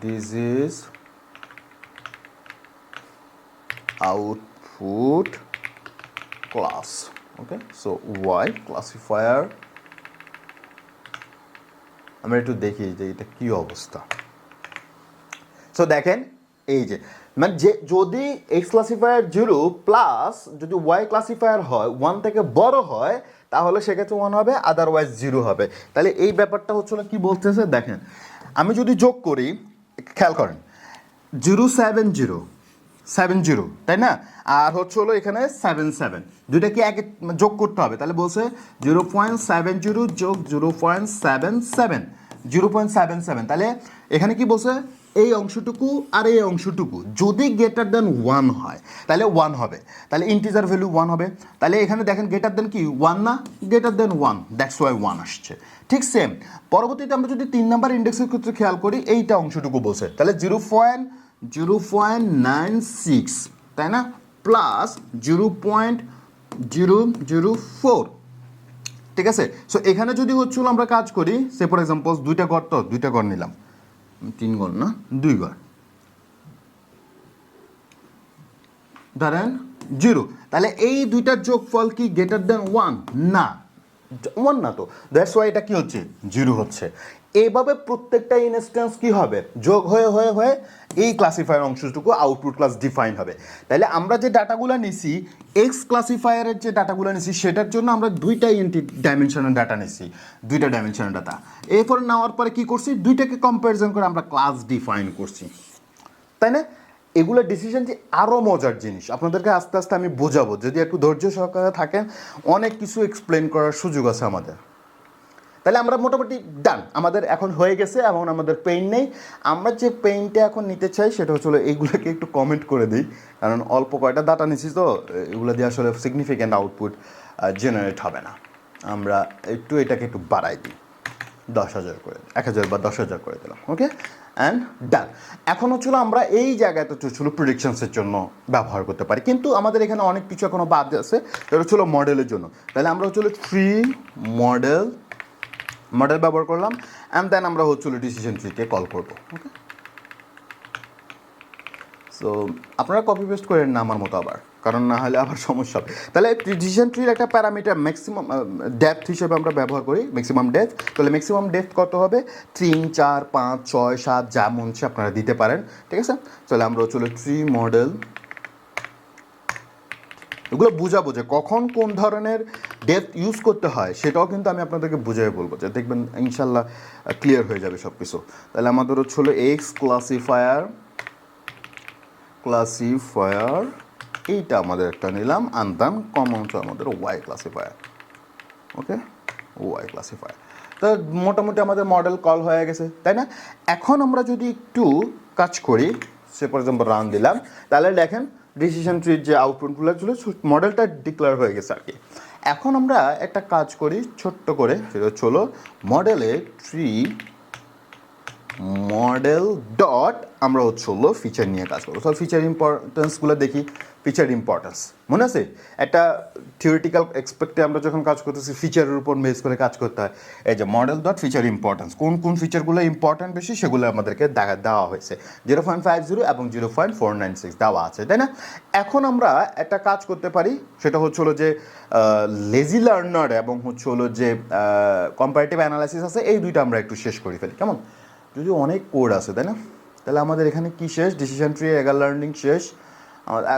this is output class. Okay, so y classifier, আমরা একটু দেখি যে এটা কি অবস্থা। সো দেখেন এই যে, মানে যে যদি x ক্লাসিফায়ার 0 প্লাস যদি y ক্লাসিফায়ার হয় 1 থেকে বড় হয়, তাহলে সেক্ষেত্রে 1 হবে, আদারওয়াইজ 0 হবে। তাহলে এই ব্যাপারটা হচ্ছে কি বলতেছে দেখেন, আমি যদি যোগ করি, খেয়াল করেন 070, তাই না? আর হচ্ছে এখানে 77, দুইটা কি এক যোগ করতে হবে, তাহলে বলছে 0.70 যোগ 0.77, 0.77। তাহলে এখানে কি বলছে, এই অংশটুকু আর এই অংশটুকু যদি গ্রেটার দেন 1 হয়, তাহলে 1 হবে, তাহলে ইন্টিজার ভ্যালু 1 হবে। তাহলে এখানে দেখেন গ্রেটার দেন কি 1 না, গ্রেটার দেন 1, দ্যাটস ওয়াই 1 আসছে। ঠিক সেম পরবর্তীতে আমরা যদি 3 নাম্বার ইন্ডেক্সের ক্ষেত্রে খেয়াল করি, এইটা অংশটুকু বলছে, তাহলে 0.96, তাই না, প্লাস 0.004, ঠিক আছে? সো এখানে যদি হচ্ছিল আমরা কাজ করি, সে ফর এক্সাম্পল দুইটা ঘর, তো দুইটা ঘর নিলাম, 3 ঘর না 2 ঘর, ধরেন 0, তাহলে এই দুইটার যোগফল কি গ্রেটার দেন 1 না, 1 না, তো দ্যাটস ওয়াই এটা কি হচ্ছে 0 হচ্ছে। এইভাবে প্রত্যেকটা ইনস্ট্যান্স কি হবে, যোগ হয়ে হয়ে হয়ে এই ক্লাসিফায়ার অংশটুকু আউটপুট ক্লাস ডিফাইন হবে। তাহলে আমরা যে ডাটাগুলো নিছি, এক্স ক্লাসিফায়ারের যে ডাটাগুলো নিছি, সেটার জন্য আমরা দুইটা ডাইমেনশনের ডাটা নিছি, দুইটা ডাইমেনশনের ডাটা। এরপর নেওয়ার পরে কি করছি, দুইটাকে কম্প্যারিজন করে আমরা ক্লাস ডিফাইন করছি, তাই না? এগুলো ডিসিশন যে আরও মজার জিনিস, আপনাদেরকে আস্তে আস্তে আমি বোঝাবো, যদি একটু ধৈর্য সহকারে থাকেন অনেক কিছু এক্সপ্লেন করার সুযোগ আছে আমাদের। তাহলে আমরা মোটামুটি ডান, আমাদের এখন হয়ে গেছে, এমন আমাদের পেইন নেই। আমরা যে পেইনটা এখন নিতে চাই সেটা হচ্ছে এইগুলোকে একটু কমেন্ট করে দিই, কারণ অল্প কয়টা ডাটা নিচ্ছি, তো এগুলো দিয়ে আসলে সিগনিফিক্যান্ট আউটপুট জেনারেট হবে না। আমরা একটু এটাকে একটু বাড়াই দিই, 10,000 করে, 1000 বা 10,000 করে দিলাম। ওকে, অ্যান্ড ডান। এখন হচ্ছিল আমরা এই জায়গাটা হচ্ছিল প্রেডিকশনসের জন্য ব্যবহার করতে পারি, কিন্তু আমাদের এখানে অনেক কিছু এখনো বাদ আছে, এটা হচ্ছিল মডেলের জন্য। তাহলে আমরা হচ্ছিল ট্রি মডেল ব্যবহার করলাম, অ্যান্ড দেন আমরা হচ্ছিল ডিসিশন ট্রিকে কল করবো। ওকে, সো আপনারা কপি পেস্ট করেন না আমার মতো আবার, কারণ না হলে আবার সমস্যা হবে। তাহলে ডিসিশন ট্রির একটা প্যারামিটার ম্যাক্সিমাম ডেপথ হিসেবে আমরা ব্যবহার করি, ম্যাক্সিমাম ডেপথ। তাহলে ম্যাক্সিমাম ডেপথ কত হবে, 3, 4, 5, 6, 7 যা মন চায় আপনারা দিতে পারেন, ঠিক আছে? তাহলে আমরা হচ্ছিল ট্রি মডেল, এগুলো বুঝাবো যে কখন কোন ধরনের ডেপথ ইউজ করতে হয়, সেটাও কিন্তু আমি আপনাদেরকে বুঝিয়ে বলবো, যে দেখবেন ইনশাল্লাহ ক্লিয়ার হয়ে যাবে সব কিছু। তাহলে আমাদের হচ্ছিল এক্স ক্লাসিফায়ার, এইটা আমাদের একটা নিলাম, আনদান কমন হচ্ছে আমাদের ওয়াই ক্লাসিফায়ার। ওকে, ওয়াই ক্লাসিফায়ার। তো মোটামুটি আমাদের মডেল কল হয়ে গেছে, তাই না? এখন আমরা যদি একটু কাজ করি, সে ফর এক্সাম্পল রান দিলাম, তাহলে দেখেন ডিসিশন ট্রির যে আউটপুটগুলো ছিল মডেলটা ডিক্লেয়ার হয়ে গেছে আর কি। এখন আমরা একটা কাজ করি ছোট্ট করে, সেটা হলো মডেলে ট্রি মডেল ডট আমরা হচ্ছে হলো ফিচার নিয়ে কাজ করবো। সব ফিচার ইম্পর্টেন্সগুলো দেখি। ফিচার ইম্পর্টেন্স মনে আছে একটা থিওরিটিক্যাল এক্সপেক্টে আমরা যখন কাজ করতেছি ফিচারের উপর বেস করে কাজ করতে হয়। এই যে মডেল ডট ফিচার ইম্পর্টেন্স, কোন কোন ফিচারগুলো ইম্পর্টেন্ট বেশি সেগুলো আমাদেরকে দেওয়া হয়েছে। 0.50 এবং 0.496 দেওয়া আছে, তাই না? এখন আমরা একটা কাজ করতে পারি, সেটা হচ্ছে হলো যে লেজি লার্নার এবং হচ্ছে হলো যে কম্পারেটিভ অ্যানালাইসিস আছে, এই দুইটা আমরা একটু শেষ করে ফেলি কেমন? যদি অনেক কোড আছে, তাই না? তাহলে আমাদের এখানে কি শেষ? ডিসিশন ট্রি, এগার লার্নিং শেষ।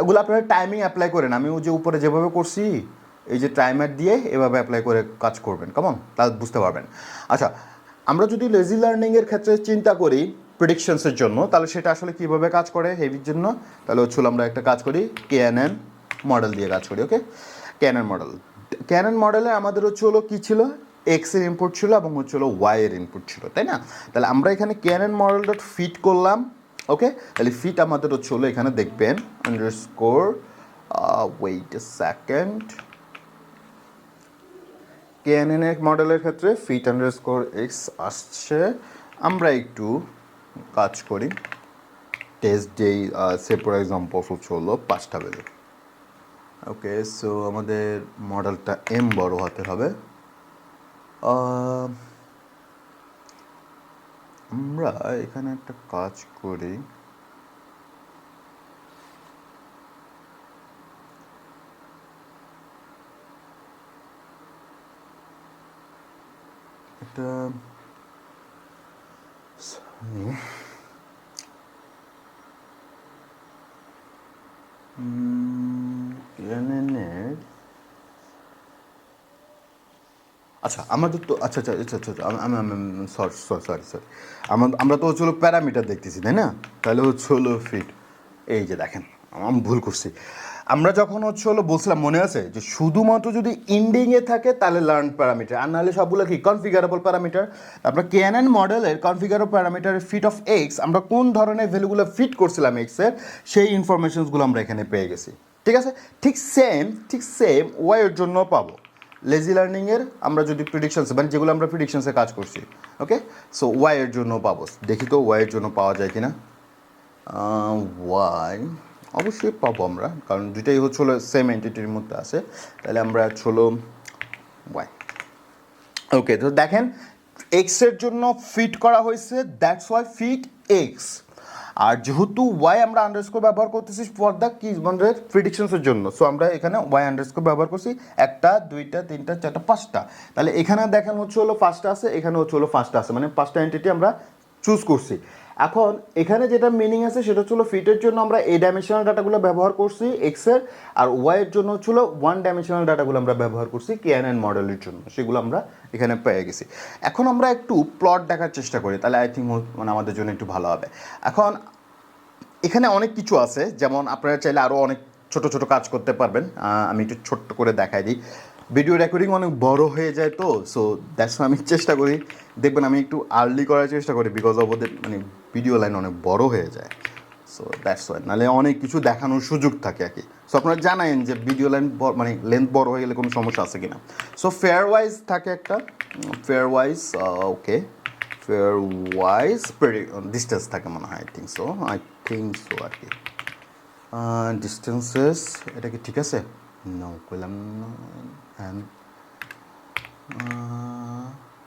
এগুলো আপনারা টাইমিং অ্যাপ্লাই করেন, আমি ওই যে উপরে যেভাবে করছি এই যে টাইমার দিয়ে এভাবে অ্যাপ্লাই করে কাজ করবেন কেমন, তাহলে বুঝতে পারবেন। আচ্ছা, আমরা যদি লেজি লার্নিংয়ের ক্ষেত্রে চিন্তা করি প্রেডিকশনসের জন্য, তাহলে সেটা আসলে কীভাবে কাজ করে হেভির জন্য, তাহলে হচ্ছে আমরা একটা কাজ করি কেএনএন মডেল দিয়ে কাজ করি। ওকে, কেএনএন মডেল। কেএনএন মডেলে আমাদের হচ্ছে হলো কী ছিল? এক্স এর ইনপুট ছিল এবং হচ্ছে হলো ওয়াই এর ইনপুট ছিল, তাই না? তাহলে আমরা এখানে কেএনএন মডেল ডট ফিট করলাম। ওকে, তাহলে ফিট আমাদের হচ্ছে হলো এখানে দেখবেন আন্ডারস্কোর ওয়েট এ সেকেন্ড, কেএনএন এর মডেলের ক্ষেত্রে ফিট আন্ডারস্কোর এক্স আসছে। আমরা একটু কাজ করি, টেস্ট ডেই সে ফর এক্সাম্পল হচ্ছে হলো 5টা ভ্যালু। ওকে, সো আমাদের মডেলটা এম বড় হতে হবে। আমরা এখানে একটা কাজ করি, এটা আচ্ছা আমাদের তো আচ্ছা আচ্ছা আচ্ছা আচ্ছা আমি সরি সরি সরি সরি আমরা তো হচ্ছে হলো প্যারামিটার দেখতেছি, তাই না? তাহলে হচ্ছে হলো ফিট, এই যে দেখেন আমি ভুল করছি। আমরা যখন হচ্ছে হলো বলছিলাম মনে আছে যে শুধুমাত্র যদি ইন্ডিংয়ে থাকে তাহলে লার্ন প্যারামিটার, আর নাহলে সবগুলো কি কনফিগারেবল প্যারামিটার। আমরা কেএনএন মডেলের কনফিগারেবল প্যারামিটারের ফিট অফ এক্স আমরা কোন ধরনের ভ্যালুগুলো ফিট করছিলাম এক্সের, সেই ইনফরমেশনসগুলো আমরা এখানে পেয়ে গেছি। ঠিক আছে, ঠিক সেম ওয়াইয়ের জন্য পাবো। লেজি লার্নিংয়ের আমরা যদি প্রিডিকশনস মানে যেগুলো আমরা প্রিডিকশনসে কাজ করছি, ওকে, সো ওয়াইয়ের জন্য পাবো। দেখি তো ওয়াইয়ের জন্য পাওয়া যায় কিনা। ওয়াই অবশ্যই পাবো আমরা, কারণ দুইটাই হচ্ছে হলো সেম এন্টিটির মধ্যে আছে। তাহলে আমরা হলো ওয়াই। ওকে, তো দেখেন এক্সের জন্য ফিট করা হয়েছে, দ্যাটস ওয়াই ফিট এক্স। আর যেহেতু ওয়াই আমরা আন্ডারস্কোর ব্যবহার করতেছি ফর দ্য কি মানে প্রিডিকশনসের জন্য, সো আমরা এখানে ওয়াই আন্ডারস্কোর ব্যবহার করছি 1টা 2টা 3টা 4টা 5টা। তাহলে এখানে দেখেন হচ্ছে হলো 5টা আছে, এখানে হচ্ছে হলো 5টা আছে, মানে 5টা এন্টিটি আমরা চুজ করছি। এখন এখানে যেটা মিনিং আছে সেটা হচ্ছিল ফিটের জন্য আমরা এই ডাইমেনশনাল ডাটাগুলো ব্যবহার করছি এক্সের, আর ওয়াইয়ের জন্য হচ্ছিল 1 ডাইমেনশনাল ডাটাগুলো আমরা ব্যবহার করছি কেএনএন মডেলের জন্য, সেগুলো আমরা এখানে পেয়ে গেছি। এখন আমরা একটু প্লট দেখার চেষ্টা করি, তাহলে আই থিঙ্ক মানে আমাদের জন্য একটু ভালো হবে। এখন এখানে অনেক কিছু আছে, যেমন আপনারা চাইলে আরও অনেক ছোট ছোট কাজ করতে পারবেন। আমি একটু ছোট্ট করে দেখাই দিই, ভিডিও রেকর্ডিং অনেক বড় হয়ে যায় তো, সো দ্যাটস আমি চেষ্টা করি, দেখবেন আমি একটু আর্লি করার চেষ্টা করি বিকজ অফ ওদের মানে ভিডিও লাইন অনেক বড় হয়ে যায়, সো দ্যাটস ওয়াই, নাহলে অনেক কিছু দেখানোর সুযোগ থাকে আর কি। সো আপনারা জানেন যে ভিডিও লাইন মানে লেন্থ বড় হয়ে গেলে কোনো সমস্যা আছে কিনা। সো ফেয়ার ওয়াইজ থাকে একটা, ফেয়ার ওয়াইজ ওকে, ফেয়ার ওয়াইজ ডিস্টেন্স থাকে মনে হয়, আই থিঙ্ক সো আর কি। ডিস্টেন্সেস এটা কি ঠিক আছে? নো করলাম না,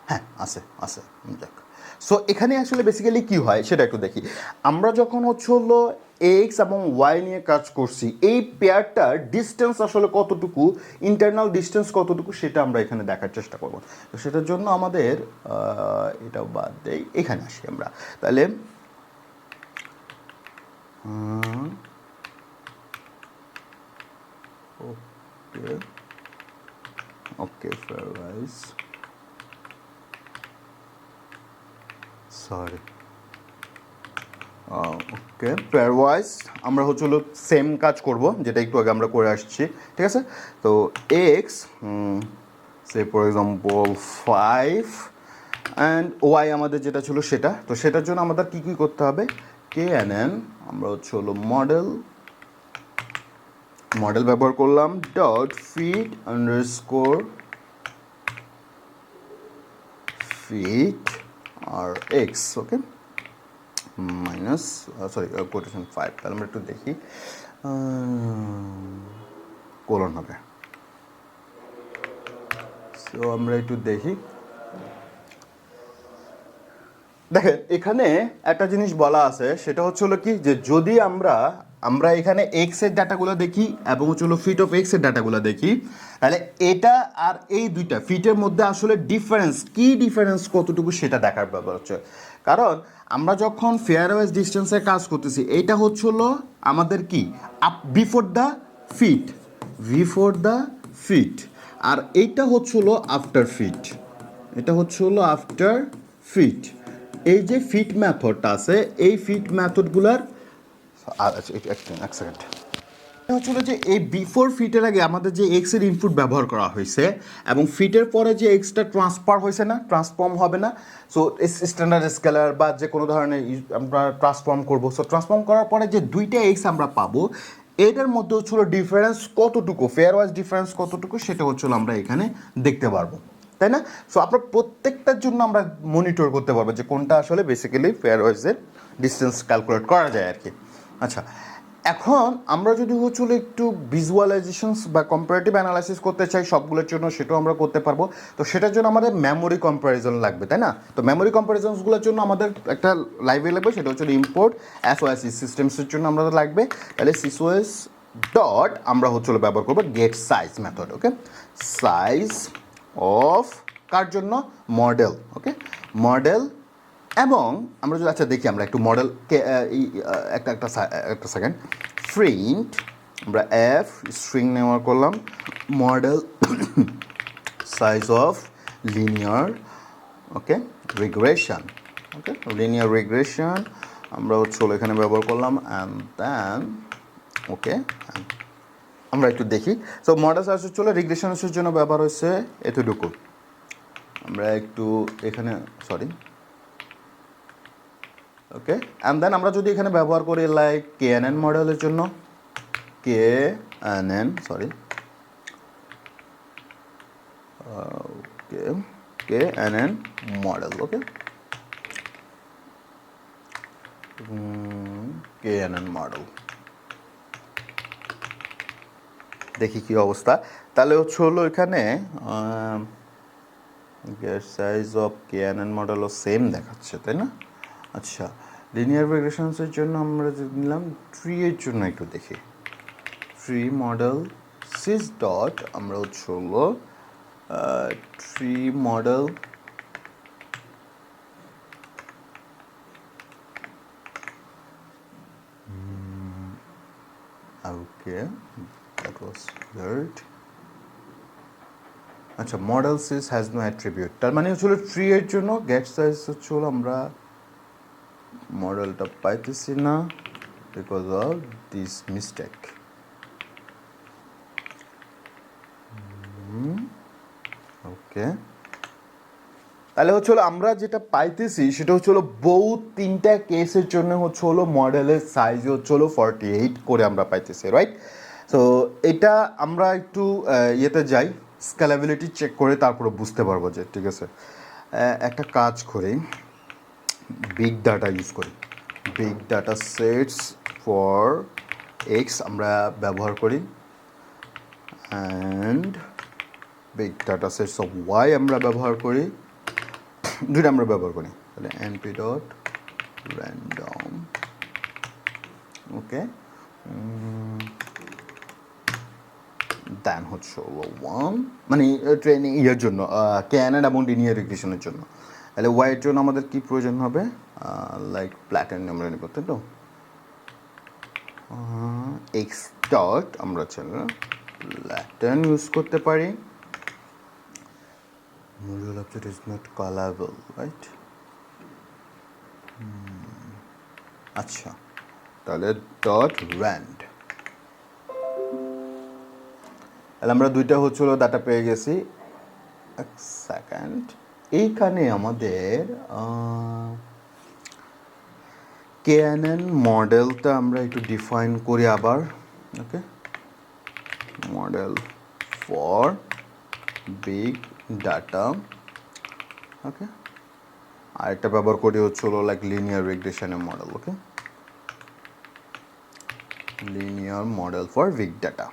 হ্যাঁ আছে আছে, যাক। সো এখানে আসলে বেসিক্যালি কী হয় সেটা একটু দেখি। আমরা যখন হচ্ছে হলো এক্স এবং ওয়াই নিয়ে কাজ করছি, এই পেয়ারটার ডিস্টেন্স আসলে কতটুকু, ইন্টারনাল ডিস্টেন্স কতটুকু, সেটা আমরা এখানে দেখার চেষ্টা করব। তো সেটার জন্য আমাদের এটা বাদ দেই, এখানে আসি আমরা। তাহলে ওকে ওকে ফেয়ারওয়াইজ সরি ওকে পেয়ারওয়াইজ আমরা হচ্ছে হলো সেম কাজ করব যেটা একটু আগে আমরা করে আসছি, ঠিক আছে? তো X say for example 5 and Y আমাদের যেটা ছিল সেটা, তো সেটার জন্য আমাদের কী কী করতে হবে, কেএনএন আমরা হচ্ছে হলো মডেল ব্যবহার করলাম ডট ফিট আন্ডারস্কোর ফিট আর এক্স, ওকে। মাইনাস সরি কোটেশন 5, তাহলে আমরা একটু দেখি কোলন হবে। সো আমরা একটু দেখি, দেখেন এখানে একটা জিনিস বলা আছে, সেটা হচ্ছে হলো কি যে যদি আমরা এখানে এক্স এর ডাটাগুলো দেখি এবং হচ্ছে হলো ফিট অফ এক্স এর ডাটাগুলো দেখি, তাহলে এটা আর এই দুইটা ফিটের মধ্যে আসলে ডিফারেন্স কতটুকু সেটা দেখার ব্যাপার হচ্ছে। কারণ আমরা যখন ফেয়ারওয়েজ ডিস্টেন্সে কাজ করতেছি, এইটা হচ্ছে হলো আমাদের কি বিফোর দ্য ফিট, আর এইটা হচ্ছে হলো আফটার ফিট, এটা হচ্ছে হলো আফটার ফিট। এই যে ফিট মেথডটা আছে, এই ফিট মেথডগুলার এক সেকেন্ড হচ্ছে হলো যে এই বিফোর ফিটের আগে আমাদের যে এক্স এর ইনপুট ব্যবহার করা হয়েছে এবং ফিটের পরে যে এক্সটা ট্রান্সফার হয়েছে না, ট্রান্সফর্ম হবে না। সো স্ট্যান্ডার্ড স্কেলার বা যে কোনো ধরনের আমরা ট্রান্সফর্ম করবো, সো ট্রান্সফর্ম করার পরে যে দুইটা এক্স আমরা পাবো, এটার মধ্যে হচ্ছিল ডিফারেন্স কতটুকু, ফেয়ারওয়াইজ ডিফারেন্স কতটুকু, সেটা হচ্ছিল আমরা এখানে দেখতে পারবো, তাই না? সো আপনার প্রত্যেকটার জন্য আমরা মনিটর করতে পারবো যে কোনটা আসলে বেসিক্যালি ফেয়ারওয়াইজের ডিস্টেন্স ক্যালকুলেট করা যায় আর কি। আচ্ছা, এখন আমরা যদি হচ্ছিল একটু ভিজুয়ালাইজেশনস বা কম্পারেটিভ অ্যানালাইসিস করতে চাই সবগুলোর জন্য, সেটাও আমরা করতে পারবো। তো সেটার জন্য আমাদের মেমোরি কম্প্যারিজন লাগবে, তাই না? তো মেমোরি কম্প্যারিজনসগুলোর জন্য আমাদের একটা লাইব্রেরি লাগবে, সেটা হচ্ছে ইম্পোর্ট এসওএসি সিস্টেমসের জন্য আমরা লাগবে। তাহলে সিসওএস ডট আমরা হচ্ছিল ব্যবহার করবো get size method. Okay, size of কার জন্য? মডেল। Okay, model. এবং আমরা যদি আচ্ছা দেখি, আমরা একটু মডেলকে একটা সেকেন্ড, প্রিন্ট আমরা এফ স্ট্রিং নেওয়ার করলাম model size of linear, okay, regression. Okay, linear regression আমরা হচ্ছে এখানে ব্যবহার করলাম অ্যান্ড দেন ওকে আমরা একটু দেখি। সো মডেল সাইজ হচ্ছে রিগ্রেশনের জন্য ব্যবহার হয়েছে এতটুকু। আমরা একটু এখানে সরি ওকে, অ্যান্ড দেন আমরা যদি এখানে ব্যবহার করি লাইক KNN মডেলের জন্য KNN model. Okay, KNN model দেখি কি অবস্থা। তাহলে হচ্ছে হলো এখানে গেট সাইজ অফ KNN মডেলও সেম দেখাচ্ছে, তাই না? আচ্ছা, লিনিয়ার রিগ্রেশনসের জন্য আমরা যদি নিলাম ট্রি এর জন্য একটু দেখি, ট্রি মডেল সিস ডট আমরা হচ্ছে হলো tree model okay, that was weird। আচ্ছা, মডেল সিস হ্যাজ নো অ্যাট্রিবিউট, তার মানে হচ্ছে ট্রি এর জন্য গেট সাইজ হচ্ছে হলো আমরা মডেলটা পাইতেছি না বিকজ অফ দিস মিস্টেক। ওকে, তাহলে হচ্ছে হলো আমরা যেটা পাইতেছি সেটা হচ্ছে হলো তিনটা কেসের জন্য হচ্ছে হলো মডেলের সাইজ হচ্ছে হলো 48 করে আমরা পাইতেছি, রাইট? তো এটা আমরা একটু ইয়েতে যাই, স্কেলেবিলিটি চেক করে তারপরে বুঝতে পারবো যে ঠিক আছে। একটা কাজ করি, বিগ ডাটা ইউজ করি, big data sets for X আমরা ব্যবহার করি and big data sets of Y আমরা ব্যবহার করি, দুইটা আমরা ব্যবহার করি। তাহলে np dot random, okay, then হচ্ছে ওয়ান মানে ট্রেনিং ইয়ের জন্য ক্যানান এবং লিনিয়ার রিগ্রেশনের জন্য। তাহলে ওয়াইয়ের জন্য আমাদের কি প্রয়োজন হবে, লাইক প্ল্যাটার্ন আমরা নেব, তাই তো এক্স ডট আমরা প্ল্যাটার্ন ইউজ করতে পারি। Module object is not callable, right? আচ্ছা, তাহলে ডট র্যান্ড, তাহলে আমরা দুইটা হচ্ছিল ডাটা পেয়ে গেছি। এক সেকেন্ড, এইখানে আমাদের KNN মডেলটা আমরা একটু ডিফাইন করি আবার। Okay, model for big data. Okay, আর একটা ব্যবহার করি হচ্ছে হলো লাইক লিনিয়ার রিগ্রেশনের model. Okay, linear model for big data.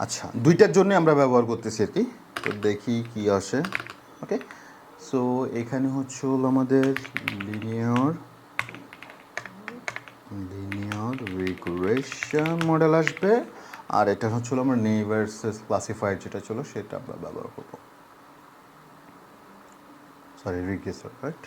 আচ্ছা, দুইটার জন্য আমরা ব্যবহার করতেছি আর কি, তো দেখি কি আসে। ওকে, সো এখানে হচ্ছে হলো আমাদের লিনিয়ার রিগ্রেশন মডেল আসবে, আর এটা হচ্ছে হলো আমরা নেইবারস ক্লাসিফায়ার যেটা ছিল সেটা আমরা ব্যবহার করব। Sorry, regressor, right?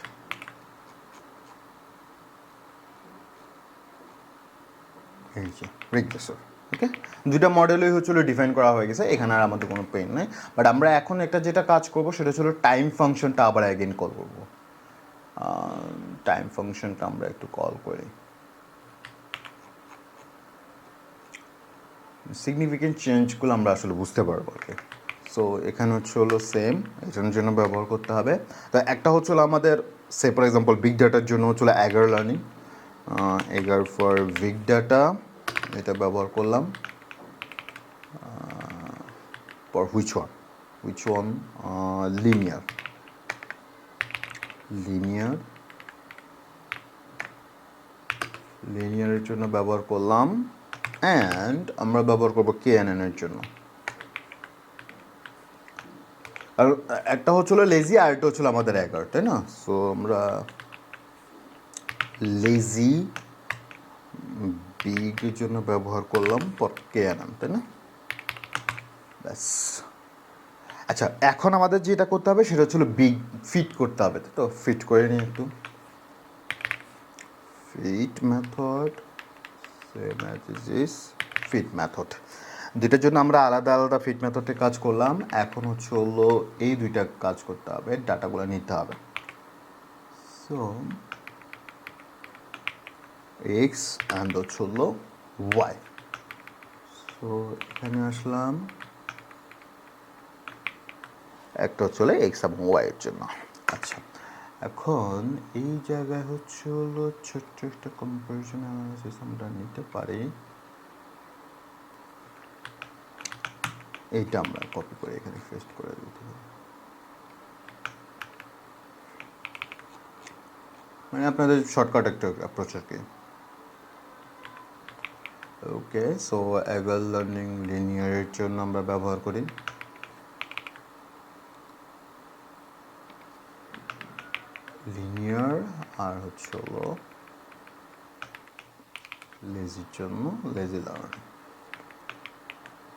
এই যে রিগ্রেসর। ওকে, দুইটা মডেলই হচ্ছিল ডিফাইন করা হয়ে গেছে, এখানে আর আমাদের কোনো পেইন নেই। বাট আমরা এখন একটা যেটা কাজ করব সেটা হচ্ছে টাইম ফাংশনটা আবার অ্যাগেন কল করব। টাইম ফাংশনটা আমরা একটু কল করি। সিগনিফিকেন্ট চেঞ্জগুলো আমরা আসলে বুঝতে পারবো আর কি। সো এখানে হচ্ছে হলো সেম, এটার জন্য ব্যবহার করতে হবে। তো একটা হচ্ছে হলো আমাদের সে ফর এক্সাম্পল বিগ ডাটার জন্য হচ্ছে হলো Agar learning, Agar for big data এটা ব্যবহার করলাম। ফর হুইচ ওয়ান লিনিয়ার লিনিয়ারের জন্য ব্যবহার করলাম, অ্যান্ড আমরা ব্যবহার করবো KNN এর জন্য। আর একটা হচ্ছিল লেজি, আর একটা হচ্ছিল আমাদের অ্যাগার, তাই না? সো আমরা লেজি বিগের জন্য ব্যবহার করলাম পর KNN, তাই না? ব্যাস। আচ্ছা, এখন আমাদের যেটা করতে হবে সেটা হচ্ছিল বিগ ফিট করতে হবে, তাই তো? ফিট করে নিই একটু। Fit method, same as this fit method. দুইটার জন্য আমরা আলাদা আলাদা ফিট মেথডে কাজ করলাম, এখন হচ্ছে হলো এই দুইটা কাজ করতে হবে, ডাটাগুলো নিতে হবে। সো এক্স অ্যান্ড হচ্ছে হলো ওয়াই। সো এখানে আসলাম, একটা হচ্ছে হলো এক্স এবং ওয়াইয়ের জন্য। আচ্ছা, এখন এই জায়গায় হচ্ছে হলো ছোট্ট একটা কম্পারিজন অ্যানালাইসিস আমরা নিতে পারি। এইটা আমরা কপি করে এখানে পেস্ট করে দিতে হবে। মানে আপনাদের শর্টকাট একটা অ্যাপ্রোচ আর কি। ওকে, সো অ্যাগার লার্নিং লিনিয়ারের জন্য আমরা ব্যবহার করি লিনিয়ার, আর হচ্ছে হলো লেজির জন্য লেজি লার্নিং।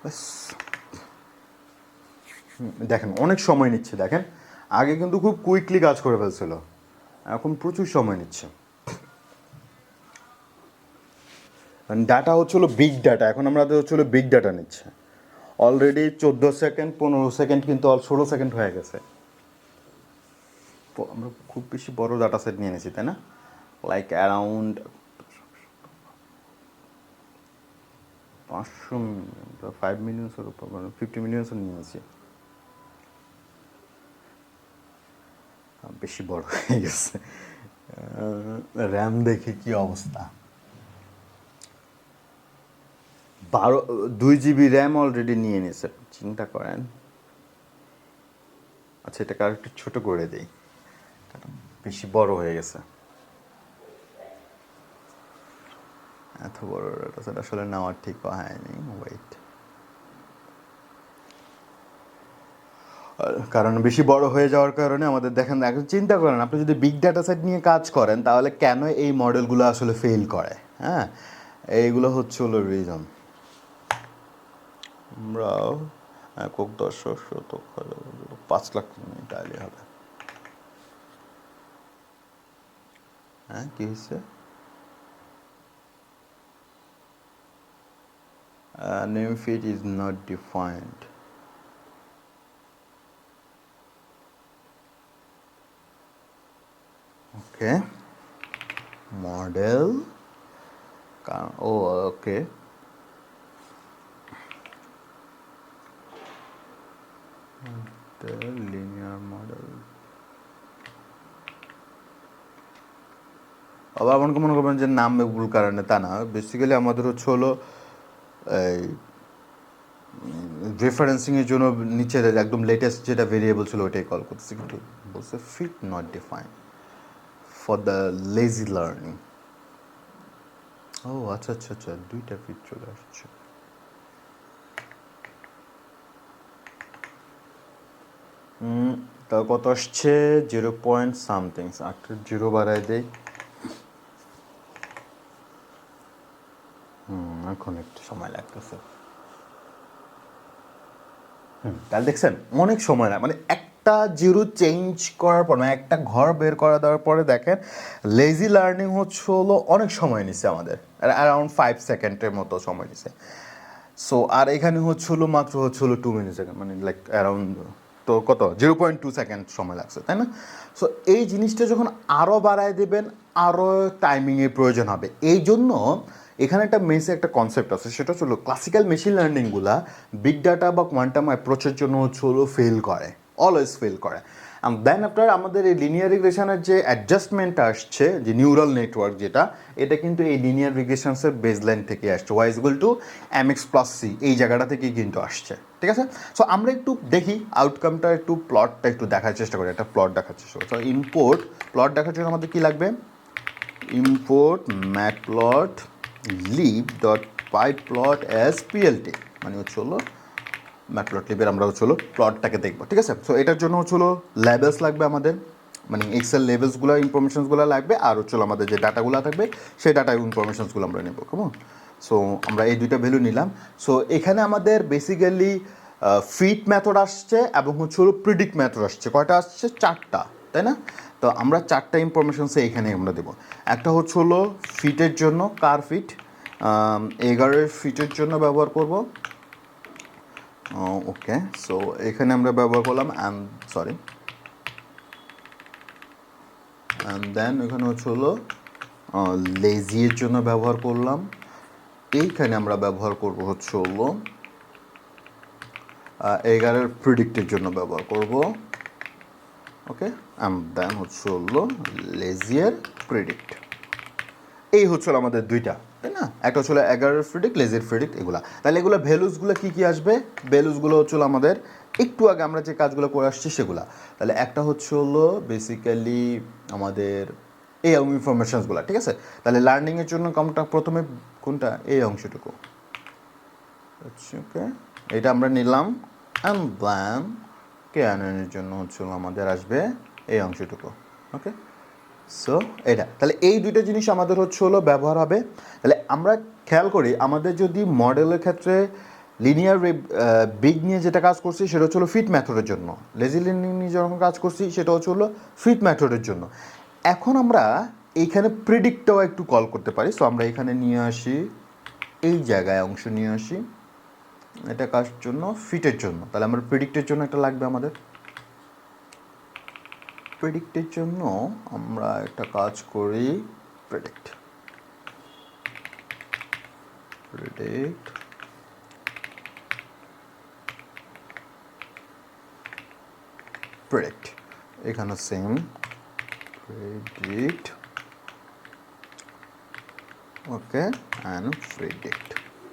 ব্যাস। দেখেন অনেক সময় নিচ্ছে, দেখেন আগে কিন্তু খুব কুইকলি কাজ করে ফেলছিল, এখন প্রচুর সময় নিচ্ছে। ডাটা হচ্ছে হলো বিগ ডাটা, এখন আমাদের হচ্ছে হলো বিগ ডাটা নিচ্ছে। অলরেডি 14 সেকেন্ড 15 সেকেন্ড কিন্তু 16 সেকেন্ড হয়ে গেছে। আমরা খুব বেশি বড় ডাটা সেট নিয়ে নিয়েছি, তাই না? লাইক অ্যারাউন্ড 5 মিলিয়ন্সের উপর, মানে 50 মিলিয়ন্সের নিয়েছি। বেশি বড় হয়ে গেছে। র্যাম দেখে কি অবস্থা, 2 GB র্যাম অলরেডি নিয়ে নিয়েছে, চিন্তা করেন। আচ্ছা, এটাকে আর একটু ছোটো করে দিই, বেশি বড় হয়ে গেছে। এত বড় ডাটা সেট আসলে নেওয়ার ঠিক হয়নি। ওয়েট, কারণ বেশি বড় হয়ে যাওয়ার কারণে আমাদের দেখেন, এখন চিন্তা করেন আপনি যদি বিগ ডাটা সেট নিয়ে কাজ করেন তাহলে কেন এই মডেলগুলো আসলে ফেল করে। হ্যাঁ, এইগুলো হচ্ছে হলো রিজন। আমরা একক দশক শতক 5 লাখ তাইলে হবে। হ্যাঁ, কি হয়েছে? Name feed is not defined. Okay, model. Oh, okay. The linear model. আবার এমন মনে করবেন যে নাম ভুল কারণে, তা না। বেসিক্যালি আমাদের হচ্ছে হলো এই রেফারেন্সিংয়ের জন্য নিচের একদম লেটেস্ট যেটা ভেরিয়েবল ছিল ওইটাই কল করতেছি, কিন্তু বলছে fit not define. For the lazy learning. ও আচ্ছা আচ্ছা আচ্ছা, দুইটা ফিট চলে আসছে। তা কত আসছে? 0 পয়েন্ট সামথিং। একটা 0 বাড়ায় দেয়। এখন একটু সময় লাগতেছে। তাহলে দেখছেন অনেক সময় না, মানে একটা জিরো চেঞ্জ করার পর, মানে একটা ঘর বের করা দেওয়ার পরে দেখেন লেজি লার্নিং হলো অনেক সময় নিছে আমাদের, অ্যারাউন্ড 5 সেকেন্ডের মতো সময় নিছে। সো আর এখানে মাত্র 2 মিনিট সেকেন্ড, মানে লাইক অ্যারাউন্ড, তো কত 0.2 সেকেন্ড সময় লাগছে, তাই না? সো এই জিনিসটা যখন আরও বাড়ায় দেবেন, আরও টাইমিংয়ের প্রয়োজন হবে। এই জন্য এখানে একটা মেসে একটা কনসেপ্ট আছে, সেটা ক্লাসিক্যাল মেশিন লার্নিংগুলা বিগ ডাটা বা কোয়ান্টাম অ্যাপ্রোচের জন্য ফেল করে, অলওয়েজ ফেল করে। দেন আফটার আমাদের এই লিনিয়ার রিগ্রেশনের যে অ্যাডজাস্টমেন্ট আসছে, যে নিউরাল নেটওয়ার্ক যেটা, এটা কিন্তু এই লিনিয়ার রিগ্রেশনসের বেসলাইন থেকে আসছে, Y is equal to mx+c, এই জায়গাটা থেকেই কিন্তু আসছে, ঠিক আছে? সো আমরা একটু দেখি আউটকামটা, একটু প্লটটা একটু দেখার চেষ্টা করি, একটা প্লট দেখার চেষ্টা করি। সো ইম্পোর্ট প্লট দেখার জন্য আমাদের কী লাগবে? ইম্পোর্ট ম্যাটপ্লট lib.pyplot as plt, মানে ম্যাটপ্লটলিবের আমরা প্লটটাকে দেখবো, ঠিক আছে? সো এটার জন্য লেভেলস লাগবে আমাদের, মানে এক্সেল লেভেলসগুলো ইনফরমেশনসগুলো লাগবে, আর আমাদের যে ডাটাগুলো থাকবে সেই ডাটা ইনফরমেশনসগুলো আমরা নেবো, কেমন? সো আমরা এই দুইটা ভ্যালু নিলাম। সো এখানে আমাদের বেসিক্যালি ফিট মেথড আসছে এবং প্রিডিক্ট মেথড আসছে। কয়টা আসছে? 4টা, তাই না? তো আমরা 4টা ইনফরমেশনসে এখানে আমরা দেবো। একটা ফিটের জন্য, কার ফিট, 11 ফিটের জন্য ব্যবহার করব। ওকে, সো এখানে আমরা ব্যবহার করলাম অ্যান্ড দেন এখানে লেজির জন্য ব্যবহার করলাম। এইখানে আমরা ব্যবহার করব 11 প্রিডিক্টের জন্য ব্যবহার করব। ওকে, অ্যান্ড দেন লেজিয়ার প্রিডিক্ট। এই আমাদের দুইটা, তাই না? একটা 11 প্রিডিক্ট, লেজির প্রিডিক্ট, এগুলা। তাহলে এগুলো ভ্যালুসগুলো কী কী আসবে? ভ্যালুসগুলো আমাদের একটু আগে আমরা যে কাজগুলো করে আসছি সেগুলা। তাহলে একটা বেসিক্যালি আমাদের এই ইনফরমেশনসগুলো, ঠিক আছে? তাহলে লার্নিংয়ের জন্য প্রথমে কোনটা? এই অংশটুকু, ওকে, এটা আমরা নিলাম। অ্যান্ড দেন কেয়ানের জন্য আমাদের আসবে এই অংশটুকু, ওকে। সো এটা, তাহলে এই দুইটা জিনিস আমাদের ব্যবহার হবে। তাহলে আমরা খেয়াল করি, আমাদের যদি মডেলের ক্ষেত্রে লিনিয়ার বিগ নিয়ে যেটা কাজ করছি সেটা ফিট মেথডের জন্য, লেজি লার্নিং নিয়ে যখন কাজ করছি সেটা ফিট মেথডের জন্য। এখন আমরা এইখানে প্রিডিক্টটাও একটু কল করতে পারি। সো আমরা এখানে নিয়ে আসি, এই জায়গায় অংশ নিয়ে আসি, এটা কাজ জন্য ফিটের জন্য। তাহলে আমরা প্রিডিক্টের জন্য একটা লাগবে আমাদের। প্রেডিক্টের জন্য আমরা একটা কাজ করি, প্রেডিক্ট এখানে same predict, okay, and predict,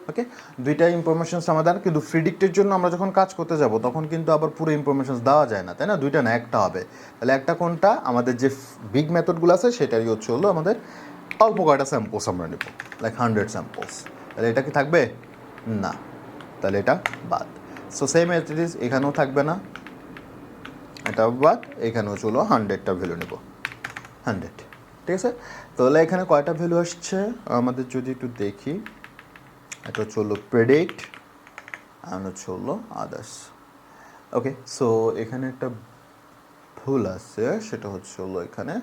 okay. দুইটা ইনফরমেশনস আমাদের, কিন্তু প্রিডিক্টের জন্য আমরা যখন কাজ করতে যাব তখন কিন্তু আবার পুরো ইনফরমেশনস দেওয়া যায় না, তাই না? দুইটা না, একটা হবে। তাহলে একটা কোনটা? আমাদের যে বিগ মেথডগুলো আছে সেটাই আমাদের অল্প কয়টা স্যাম্পলস আমরা নেব, লাইক 100 স্যাম্পলস। তাহলে এটা কি থাকবে? না, তাহলে এটা বাদ। সো সেম এটিস, এখানেও থাকবে না, এটা বাদ। এখানেও 100টা ভ্যালু নেব, 100, ঠিক আছে? তাহলে এখানে কয়টা ভ্যালু আসছে আমাদের যদি একটু দেখি, এটা প্রেডিক্ট আর আদার্স, ওকে। সো এখানে একটা ভুল আছে, সেটা এখানে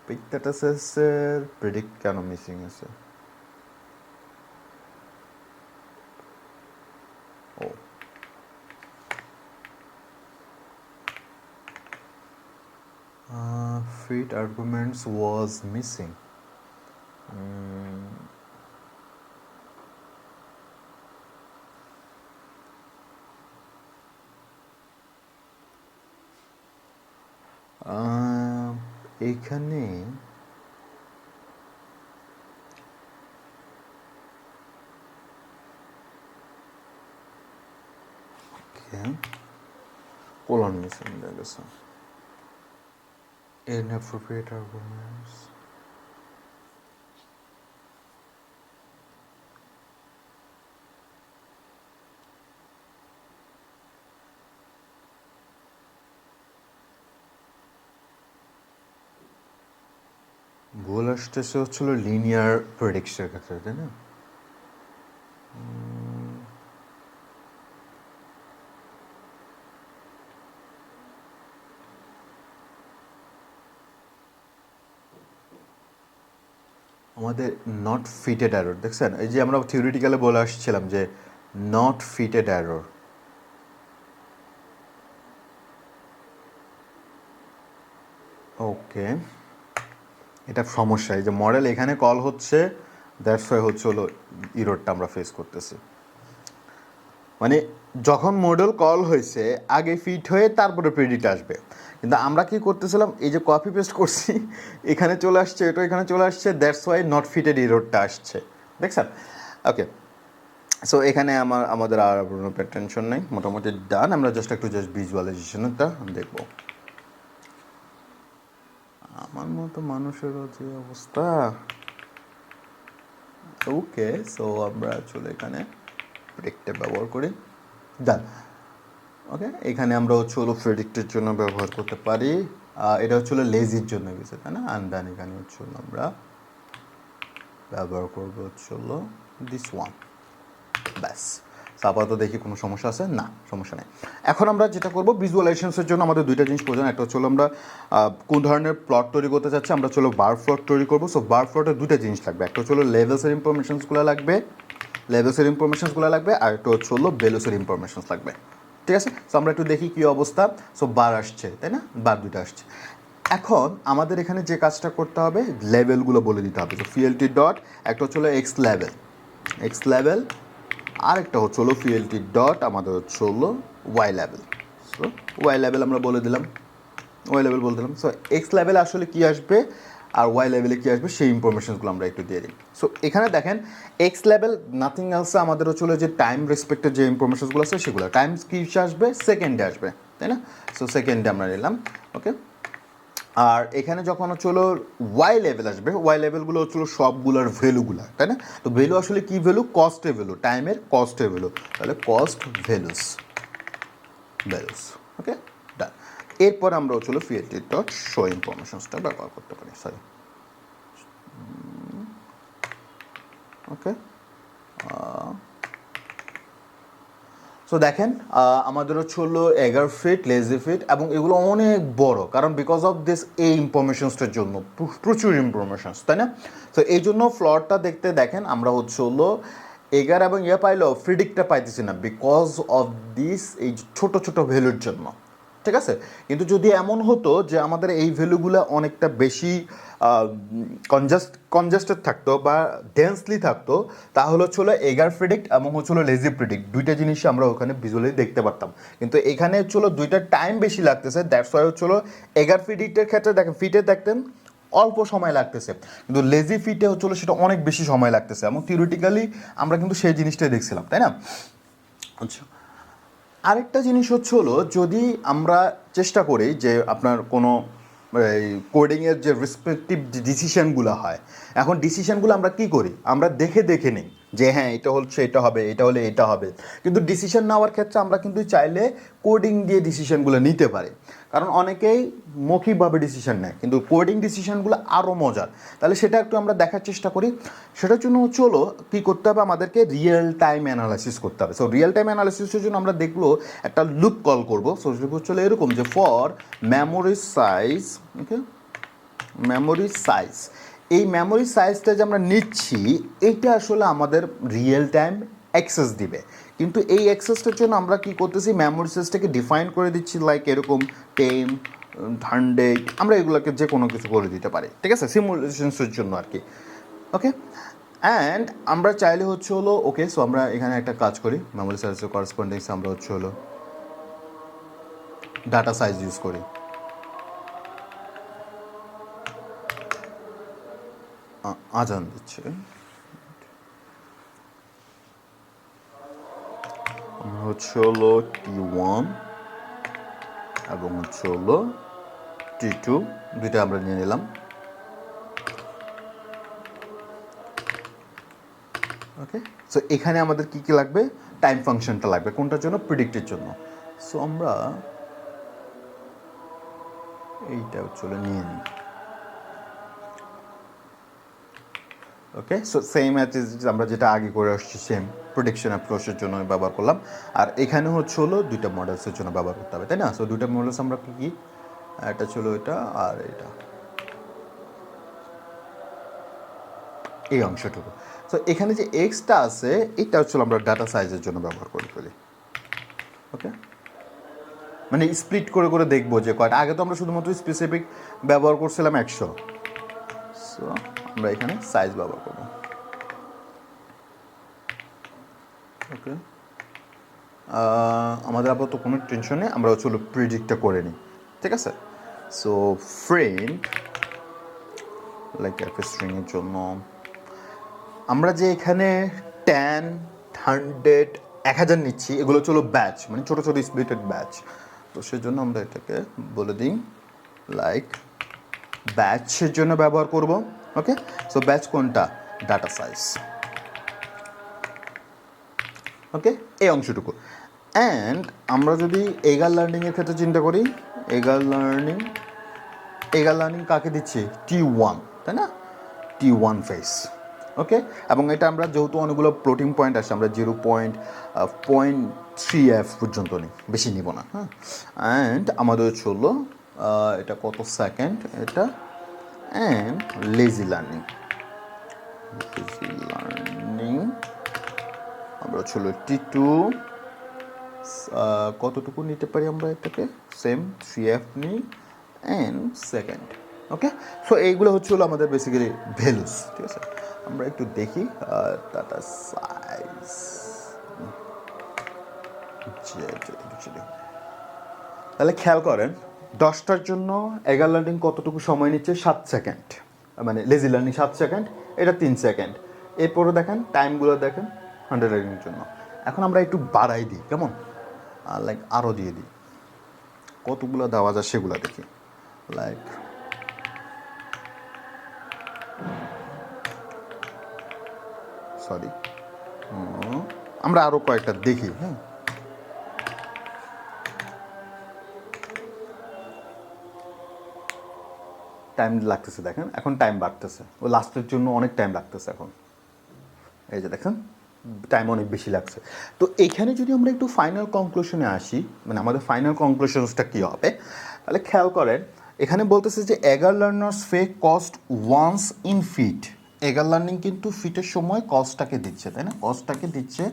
বিগ ডাটা সেটসের প্রেডিক্ট কেন মিসিং আছে? ও, fit arguments was missing. এখানে কোলন মিসিং হয়ে গেছে। inappropriate arguments. ভুল আসতেছে হচ্ছিল লিনিয়ার প্রেডিকশনের ক্ষেত্রে, তাই না? আমাদের নট ফিটেড এরর দেখছেন, এই যে আমরা থিওরিটিক্যালে বলে আসছিলাম যে নট ফিটেড এরর। ওকে, এটা সমস্যা, এই যে মডেল এখানে কল হচ্ছে, দ্যাটস ওয়াই হচ্ছে হলো ইরোরটা আমরা ফেস করতেছি। মানে যখন মডেল কল হয়েছে আগে ফিট হয়ে তারপরে প্রেডিক্ট আসবে, কিন্তু আমরা কি করতেছিলাম, এই যে কপি পেস্ট করছি এখানে চলে আসছে, এটা এখানে চলে আসছে, দ্যাটস ওয়াই নট ফিটেড ইরোরটা আসছে, দেখছেন? ওকে, সো এখানে আমাদের আর কোনো টেনশন নেই, মোটামুটি ডান। আমরা জাস্ট ভিজুয়ালাইজেশনটা দেখবো। আমার মতো মানুষেরও যে অবস্থা। ওকে, সো আমরা আসলে এখানে প্রেডিক্টে ব্যবহার করি, ডান। ওকে, এখানে আমরা হচ্ছে হলো প্রেডিক্টের জন্য ব্যবহার করতে পারি, এটা হচ্ছে হলো লেজির জন্য গেছে, তাই না? অ্যান্ড দেন এখানে হচ্ছে হলো আমরা ব্যবহার করবো হচ্ছে হলো দিস ওয়ান, ব্যাস। আপাতত দেখি কোনো সমস্যা আছে না, সমস্যা নেই। এখন আমরা যেটা করবো, ভিজুয়ালাইজেশনের জন্য আমাদের দুইটা জিনিস প্রয়োজন। একটা হচ্ছে আমরা কোন ধরনের প্লট তৈরি করতে চাচ্ছি, আমরা হচ্ছে বার প্লট তৈরি করবো। সো বার প্লটে দুইটা জিনিস লাগবে, একটা হচ্ছে লেভেলসের ইনফরমেশনসগুলো লাগবে, আর একটা হচ্ছে বেলোসের ইনফরমেশনস লাগবে, ঠিক আছে? সো আমরা একটু দেখি কী অবস্থা। সো বার আসছে, তাই না? বার দুইটা আসছে। এখন আমাদের এখানে যে কাজটা করতে হবে, লেভেলগুলো বলে দিতে হবে। তো ফিএলটি ডট, একটা হচ্ছে এক্স লেভেল, আর একটা হচ্ছে ফিএলটি ডট আমাদের হচ্ছে Y level. So Y level আমরা বলে দিলাম, সো এক্স লেভেলে আসলে কী আসবে আর ওয়াই লেভেলে কী আসবে সেই ইনফরমেশনসগুলো আমরা একটু দিয়ে দিই। সো এখানে দেখেন এক্স লেভেল নাথিং এলস, আমাদের হচ্ছে যে টাইম রেসপেক্টেড যে ইনফরমেশনসগুলো আছে সেগুলো, টাইম কী আসবে, সেকেন্ডে আসবে, তাই না? সো সেকেন্ডে আমরা নিলাম, ওকে। আর এখানে যখন হচ্ছে ওয়াই লেভেল আসবে, ওয়াই লেভেলগুলো হচ্ছে সবগুলোর ভ্যালুগুলো, তাই না? তো ভ্যালু আসলে কী ভ্যালু, কস্টের ভ্যালু, টাইমের কস্টের ভ্যালু, তাহলে কস্ট ভ্যালুস, ওকে, ডান। এরপর আমরা হচ্ছে ফিএলটি ডট শো ইনফরমেশনসটা ব্যবহার করতে পারি, সরি, ওকে। সো দেখেন আমাদের হচ্ছে এগার ফিট, লেজি ফিট, এবং এগুলো অনেক বড়, কারণ বিকজ অফ দিস এই ইনফরমেশনসটার জন্য প্রচুর ইনফরমেশনস, তাই না? তো এই জন্য ফ্লটটা দেখতে দেখেন আমরা হচ্ছে এগার এবং পাইলেও প্রিডিক্টটা পাইতেছি না, বিকজ অফ দিস এই ছোট ছোট ভ্যালুর জন্য, ঠিক আছে? কিন্তু যদি এমন হতো যে আমাদের এই ভ্যালুগুলো অনেকটা বেশি কনজাস্টেড থাকতো বা ডেন্সলি থাকতো, তাহলে হচ্ছে এগার প্রেডিক্ট এবং হচ্ছে লেজি প্রেডিক্ট দুইটা জিনিসই আমরা ওখানে ভিজুয়ালি দেখতে পারতাম। কিন্তু এখানে হচ্ছে দুইটা টাইম বেশি লাগতেছে, দ্যাটস ওয়াই হচ্ছে এগার প্রেডিক্টের ক্ষেত্রে দেখেন ফিটে দেখতেন অল্প সময় লাগতেছে, কিন্তু লেজি ফিটে হচ্ছে সেটা অনেক বেশি সময় লাগতেছে, এবং থিওরিটিক্যালি আমরা কিন্তু সেই জিনিসটাই দেখছিলাম, তাই না? আচ্ছা, আরেকটা জিনিস হচ্ছে যদি আমরা চেষ্টা করি যে আপনার কোনো এই কোডিংয়ের যে রেসপেক্টিভ ডিসিশনগুলো হয়, এখন ডিসিশনগুলো আমরা কী করি, আমরা দেখে দেখে নিই যে হ্যাঁ এটা হচ্ছে এটা হবে, এটা হলে এটা হবে, কিন্তু ডিসিশন নেওয়ার ক্ষেত্রে আমরা কিন্তু চাইলে কোডিং দিয়ে ডিসিশনগুলো নিতে পারি, কারণ অনেকেই মৌখিকভাবে ডিসিশন নেয়, কিন্তু কোডিং ডিসিশনগুলো আরও মজার। তাহলে সেটা একটু আমরা দেখার চেষ্টা করি। সেটার জন্য হচ্ছে কী করতে হবে, আমাদেরকে রিয়েল টাইম অ্যানালাইসিস করতে হবে। সো রিয়েল টাইম অ্যানালাইসিসের জন্য আমরা দেখবো একটা লুপ কল করবো। সো হচ্ছে এরকম যে for memory size, okay, memory size, এই মেমোরি সাইজটা যে আমরা নিচ্ছি এইটা আসলে আমাদের রিয়েল টাইম অ্যাক্সেস দিবে, কিন্তু এই অ্যাক্সেসটার জন্য আমরা কি করতেছি, মেমোরি সাইজটাকে ডিফাইন করে দিচ্ছি, লাইক এরকম 10, 100, আমরা এগুলোকে যে কোনো কিছু করে দিতে পারি, ঠিক আছে, সিমুলেশনসের জন্য আর কি, ওকে। অ্যান্ড আমরা চাইলে হচ্ছে ওকে, সো আমরা এখানে একটা কাজ করি, মেমোরি সাইজের করেসপন্ডিংস আমরা হচ্ছে ডাটা সাইজ ইউজ করি। আজান দিচ্ছে, হচ্ছে T1 এবং হচ্ছে T2 দুইটা আমরা নিয়ে নিলাম। ওকে, সো এখানে আমাদের কি কি লাগবে, টাইম ফাংশনটা লাগবে কোনটার জন্য, প্রিডিক্টের জন্য। সো আমরা এইটা চলে নিয়ে নিই। ওকে, সো সেম অ্যাজ আমরা যেটা আগে করে আসছি সেম প্রেডিকশন অ্যাপ্রোচের জন্য ব্যবহার করলাম। আর এখানে হলো দুইটা মডেলসের জন্য ব্যবহার করতে হবে, তাই না? সো দুইটা মডেলস আমরা কি কি, এটা ছিল এটা আর এটা, এই অংশটুকু। সো এখানে যে এক্সটা আছে এটা হচ্ছে আমরা ডাটা সাইজের জন্য ব্যবহার করে ফেলি। ওকে, মানে স্প্লিট করে করে দেখবো যে কয়টা। আগে তো আমরা শুধুমাত্র স্পেসিফিক ব্যবহার করছিলাম 100। সো আমরা এখানে সাইজ ব্যবহার করবো। ওকে, আমাদের আপাতত কোনো টেনশন নেই, আমরা হচ্ছে প্রিডিক্টটা করে নিই, ঠিক আছে? সো ফ্রেন্ড লাইক একটা স্ট্রিংয়ের জন্য আমরা যে এখানে 10, 100, 1000 নিচ্ছি, এগুলো হলো ব্যাচ, মানে ছোটো ছোটো স্প্লিটেড ব্যাচ। তো সেজন্য আমরা এটাকে বলে দিই লাইক ব্যাচের জন্য ব্যবহার করব। ওকে, সো ব্যাচ কোনটা, ডাটা সাইজ। ওকে, এই অংশটুকু। অ্যান্ড আমরা যদি এগার লার্নিংয়ের ক্ষেত্রে চিন্তা করি, এগার লার্নিং কাকে দিচ্ছি, T1, তাই না? T1 face. ওকে, এবং এটা আমরা যেহেতু অনেকগুলো ফ্লোটিং পয়েন্ট আসছে, আমরা 0.3f পর্যন্ত নিই, বেশি নিব না। হ্যাঁ, অ্যান্ড আমাদের হলো এটা কত সেকেন্ড এটা, অ্যান্ড লেজি লার্নিং আমরা হলো T2 কতটুকু নিতে পারি আমরা এটাকে, সেম 3f নিই অ্যান্ড সেকেন্ড। ওকে, সো এইগুলো হলো আমাদের বেসিক্যালি ভ্যালুস, ঠিক আছে? আমরা একটু দেখি ডাটা সাইজ, তাহলে খেয়াল করেন 10টার জন্য এগার লার্নিং কতটুকু সময় নিচ্ছে, 7 সেকেন্ড, মানে লেজি লার্নিং 7 সেকেন্ড, এটা 3 সেকেন্ড। এরপরে দেখেন টাইমগুলো দেখেন 100 লার্নিংয়ের জন্য। এখন আমরা একটু বাড়াই দিই, কেমন, লাইক আরও দিয়ে দিই, কতগুলো দেওয়া যায় সেগুলো দেখি। লাইক সরি, আমরা আরও কয়েকটা দেখি। হ্যাঁ, টাইম লাগতেছে, দেখেন এখন টাইম বাড়তেছে, ও লাস্টের জন্য অনেক টাইম লাগতেছে এখন, এই যে দেখেন টাইম অনেক বেশি লাগছে। তো এইখানে যদি আমরা একটু ফাইনাল কনক্লুশনে আসি, মানে আমাদের ফাইনাল কনক্লুশনসটা কী হবে, তাহলে খেয়াল করেন এখানে বলতেছে যে এগার লার্নার্স ফে কস্ট ওয়ান্স ইন ফিট। এগার লার্নিং কিন্তু ফিটের সময় কস্টটাকে দিচ্ছে, তাই না? কস্টটাকে দিচ্ছে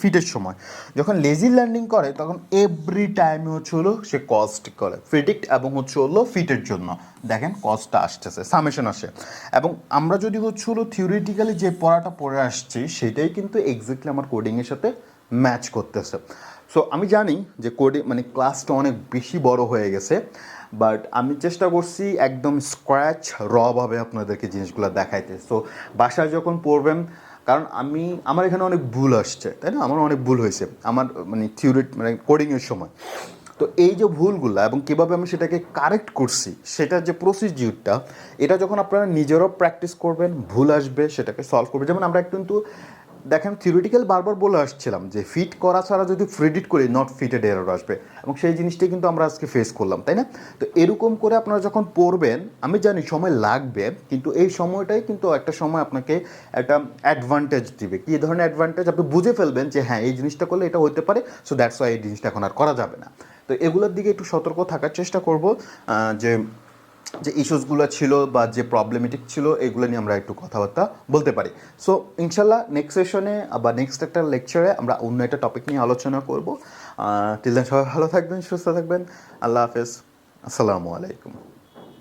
ফিটের সময়। যখন লেজি লার্নিং করে তখন এভরি টাইমে হলো সে কস্ট করে, প্রেডিক্ট এবং হলো ফিটের জন্য দেখেন কস্টটা আসতেছে, সামেশন আসে। এবং আমরা যদি হলো থিওরিটিক্যালি যে পড়াটা পড়ে আসছি সেটাই কিন্তু এক্স্যাক্টলি আমার কোডিংয়ের সাথে ম্যাচ করতেছে। সো আমি জানি যে কোডিং মানে ক্লাসটা অনেক বেশি বড় হয়ে গেছে, বাট আমি চেষ্টা করছি একদম স্ক্র্যাচ রভাবে আপনাদেরকে জিনিসগুলো দেখাইতে। সো বাসায় যখন পড়বেন, কারণ আমার এখানে অনেক ভুল আসছে, তাই না? আমার অনেক ভুল হয়েছে আমার মানে মানে কোডিংয়ের সময়। তো এই যে ভুলগুলো এবং কীভাবে আমি সেটাকে কারেক্ট করছি, সেটার যে প্রসিডিউরটা, এটা যখন আপনারা নিজেরাও প্র্যাকটিস করবেন, ভুল আসবে, সেটাকে সলভ করবে। যেমন আমরা কিন্তু দেখেন থিওরিটিক্যাল বারবার বলে আসছিলাম যে ফিট করা ছাড়া যদি প্রেডিক্ট করি নট ফিটেড এরর আসবে, এবং সেই জিনিসটাই কিন্তু আমরা আজকে ফেস করলাম, তাই না? তো এরকম করে আপনারা যখন পড়বেন, আমি জানি সময় লাগবে, কিন্তু এই সময়টাই কিন্তু একটা সময় আপনাকে একটা অ্যাডভান্টেজ দিবে। কী ধরনের অ্যাডভান্টেজ, আপনি বুঝে ফেলবেন যে হ্যাঁ এই জিনিসটা করলে এটা হতে পারে, সো দ্যাটস ওয়াই এই জিনিসটা এখন আর করা যাবে না। তো এগুলোর দিকে একটু সতর্ক থাকার চেষ্টা করব, যে ইস্যুসগুলো ছিল বা যে প্রবলেমেটিক ছিল এগুলো নিয়ে আমরা একটু কথাবার্তা বলতে পারি। সো ইনশাল্লাহ নেক্সট সেশনে বা নেক্সট একটা লেকচারে আমরা অন্য একটা টপিক নিয়ে আলোচনা করব। টিল দেন সবাই ভালো থাকবেন, সুস্থ থাকবেন। আল্লাহ হাফেজ, আসসালামু আলাইকুম।